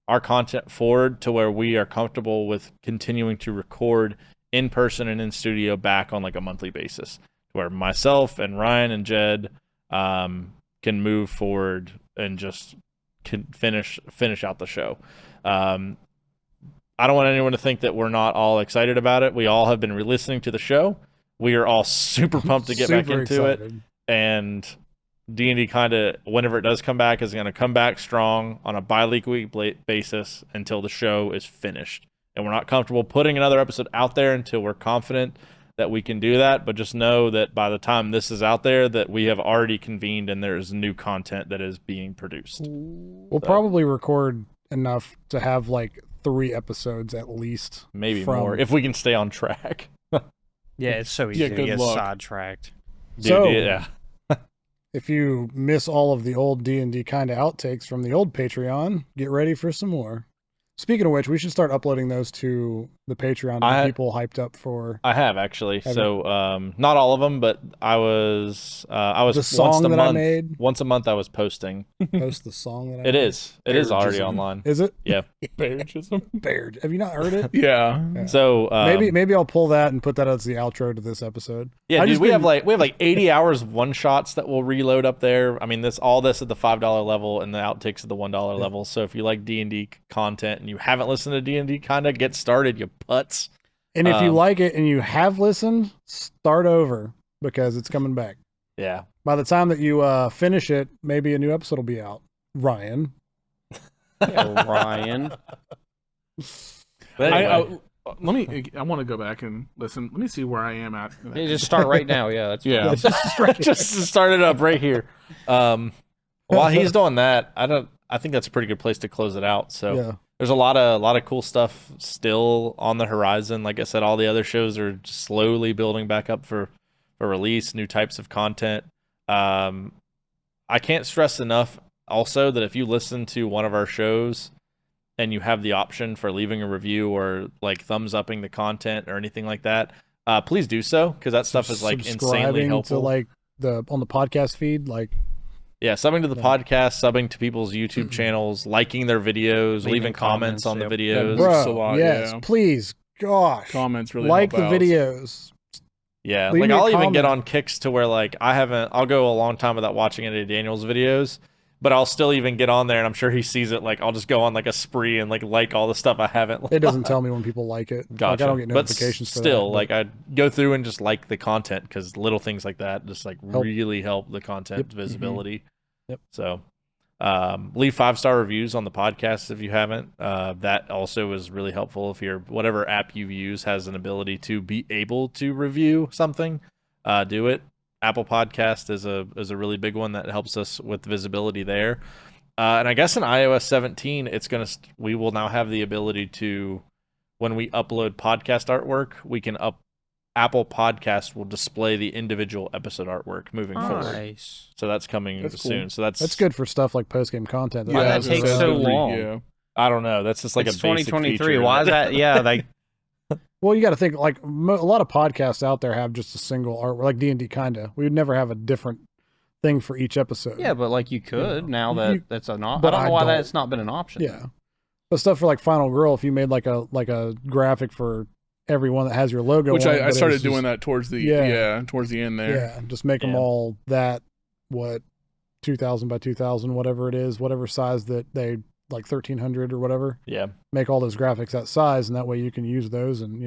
our content forward to where we are comfortable with continuing to record in person and in studio back on like a monthly basis, where myself and Ryan and Jed can move forward and just can finish out the show. I don't want anyone to think that we're not all excited about it. We all have been re-listening to the show. We are all super pumped to get back into it. And D&D kind of, whenever it does come back, is going to come back strong on a bi-week basis until the show is finished. And we're not comfortable putting another episode out there until we're confident that we can do that. But just know that by the time this is out there, that we have already convened and there's new content that is being produced. We'll probably record enough to have like 3 episodes at least. Maybe more, if we can stay on track. Yeah, it's so easy to get sidetracked. Dude, so, yeah. If you miss all of the old D&D kind of outtakes from the old Patreon, get ready for some more. Speaking of which, we should start uploading those to the Patreon to get people hyped up for. I have actually. So not all of them, but I was the song once a that month. I made. Once a month, I was posting. Post the song that I It made. It is already online. Is it? Yeah. Baird. Have you not heard it? Yeah. So maybe I'll pull that and put that as the outro to this episode. Yeah, dude, we have like 80 hours of one shots that we'll reload up there. I mean, all this at the $5 level and the outtakes at the $1 level. So if you like D&D content and you haven't listened to D&D, kind of get started, you putz. And if you like it and you have listened, start over because it's coming back. Yeah. By the time that you finish it, maybe a new episode will be out. Ryan. Ryan. But anyway. I want to go back and listen. Let me see where I am at. Yeah, just start right now. Yeah, that's yeah. Just start it up right here. While he's doing that, I think that's a pretty good place to close it out. So there's a lot of cool stuff still on the horizon. Like I said, all the other shows are slowly building back up for release, new types of content. I can't stress enough also that if you listen to one of our shows and you have the option for leaving a review or like thumbs upping the content or anything like that, please do so, because that stuff is like insanely helpful. To like on the podcast feed, like subbing to the podcast, subbing to people's YouTube channels, liking their videos, leaving comments on the videos. Bro, please, gosh, comments really like the help out. videos. Yeah, like I'll even get on kicks to where like I'll go a long time without watching any of Daniel's videos, but I'll still even get on there, and I'm sure he sees it. Like I'll just go on like a spree and like all the stuff I haven't. It doesn't tell me when people like it. Gotcha. Like, I don't get notifications. But still, like I go through and just like the content, because little things like that just like really help the content visibility. Yep. So leave 5-star reviews on the podcast if you haven't. That also is really helpful. If whatever app you use has an ability to be able to review something, do it. Apple Podcast is a really big one that helps us with visibility there. And I guess in iOS 17, we will now have the ability to, when we upload podcast artwork, we can Apple Podcast will display the individual episode artwork moving forward. So that's coming soon. Cool. So that's good for stuff like post game content. Why that takes so long? Yeah. I don't know. That's just like it's a basic 2023. feature. Why is that? Yeah, like. Well, you got to think like a lot of podcasts out there have just a single artwork, like D&D kinda. We would never have a different thing for each episode. Yeah, but like you could now that that's an option. But I don't know why that's not been an option. Yeah, but stuff for like Final Girl, if you made like a graphic for everyone that has your logo, which on it, I started doing that towards the towards the end there. Yeah, just make them all that 2000 by 2000, whatever it is, whatever size that they. Like 1300 or whatever. Yeah. Make all those graphics that size, and that way you can use those, and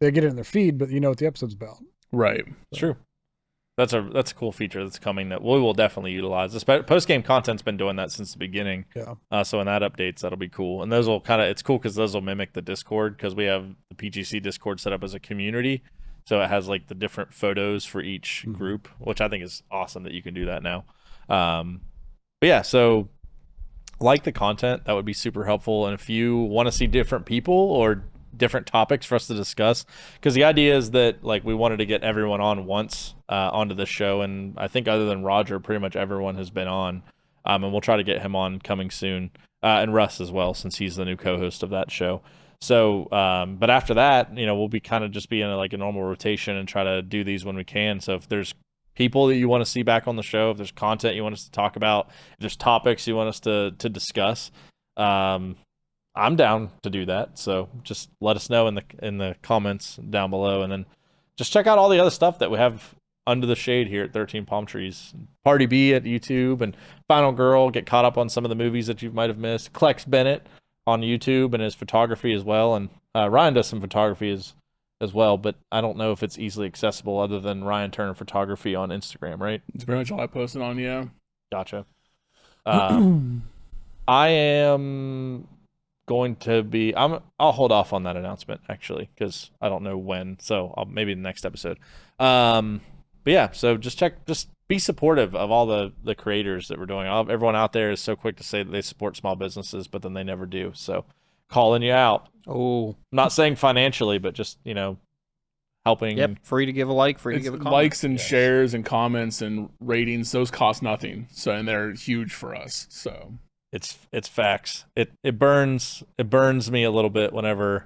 they get it in their feed, but you know what the episode's about. Right. It's true. That's a cool feature that's coming that we will definitely utilize. Post game content's been doing that since the beginning. Yeah. So when that updates, that'll be cool. And those will it's cool because those will mimic the Discord, because we have the PGC Discord set up as a community. So it has like the different photos for each group, which I think is awesome that you can do that now. But yeah, so like the content, that would be super helpful. And if you want to see different people or different topics for us to discuss, because the idea is that like we wanted to get everyone on once onto the show, and I think other than Roger, pretty much everyone has been on, and we'll try to get him on coming soon, and Russ as well, since he's the new co-host of that show. So but after that, we'll be kind of just be in like a normal rotation and try to do these when we can. So if there's people that you want to see back on the show, if there's content you want us to talk about, if there's topics you want us to discuss, I'm down to do that. So just let us know in the comments down below, and then just check out all the other stuff that we have under the shade here at 13 Palm Trees. PartyB at YouTube and Final Girl. Get caught up on some of the movies that you might have missed. ClexBennett on YouTube and his photography as well. And Ryan does some photography as well, but I don't know if it's easily accessible other than Ryan Turner Photography on Instagram, right? It's pretty much all I posted on, yeah. Gotcha. I am going to be. I'll hold off on that announcement actually because I don't know when. So maybe the next episode. But yeah, so just be supportive of all the creators that we're doing. Everyone out there is so quick to say that they support small businesses, but then they never do. So calling you out. Oh, I'm not saying financially, but just helping. Yep, free to give a like, free to give a comment. Likes and shares and comments and ratings, those cost nothing. So and they're huge for us. So it's facts. It burns me a little bit whenever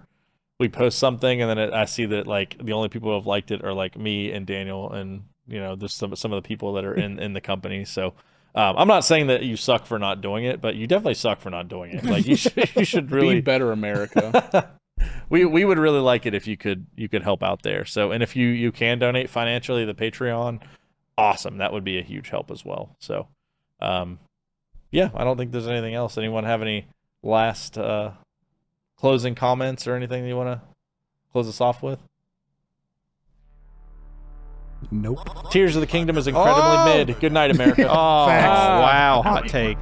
we post something and then I see that like the only people who have liked it are like me and Daniel and there's some of the people that are in the company. So I'm not saying that you suck for not doing it, but you definitely suck for not doing it. Like you should really be better, America. We would really like it if you could help out there. So and if you can donate financially to the Patreon, awesome. That would be a huge help as well. So yeah, I don't think there's anything else. Anyone have any last closing comments or anything that you want to close us off with? Nope. Tears of the Kingdom is incredibly mid. Good night, America. Wow, hot take.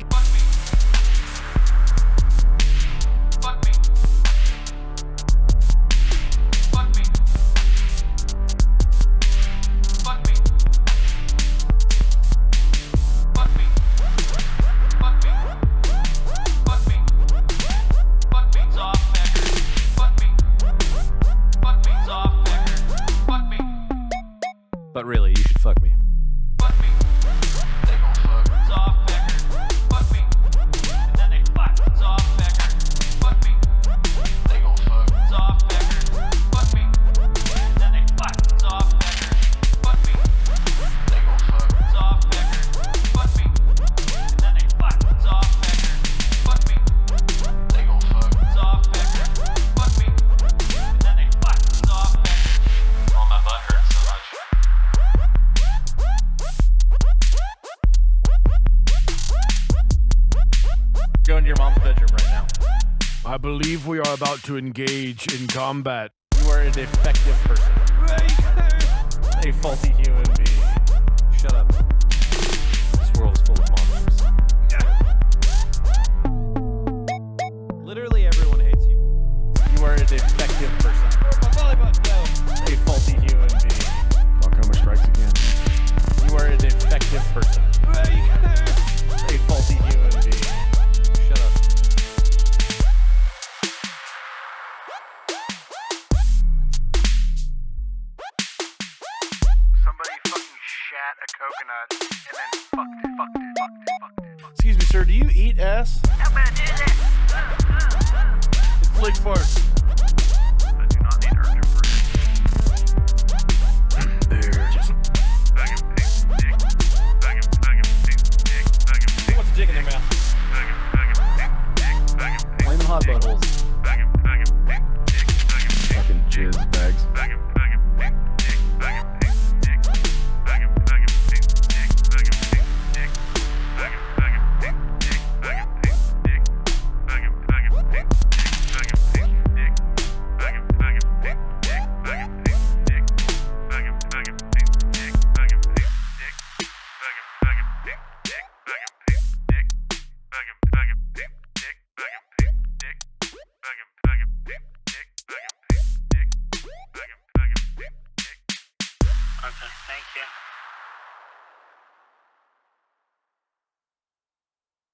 But really, you should fuck me. Go into your mom's bedroom right now. I believe we are about to engage in combat. You are an defective person. A faulty human being. Shut up. This world is full of monsters. Literally everyone hates you. You are a defective person. A faulty human being. Clockhammer strikes again. You are a defective person. A faulty human being. Shut up. Somebody fucking shat a coconut and then fucked it. Excuse me, sir. Do you eat ass? I'm gonna do this. It's flick farts. I do not need urgent fruit. There. Just bag him, dick. Bag him, dick. Bag him, What's a dick in their mouth? dick. Bag him, dick. Bag him, Flaming hot buttholes.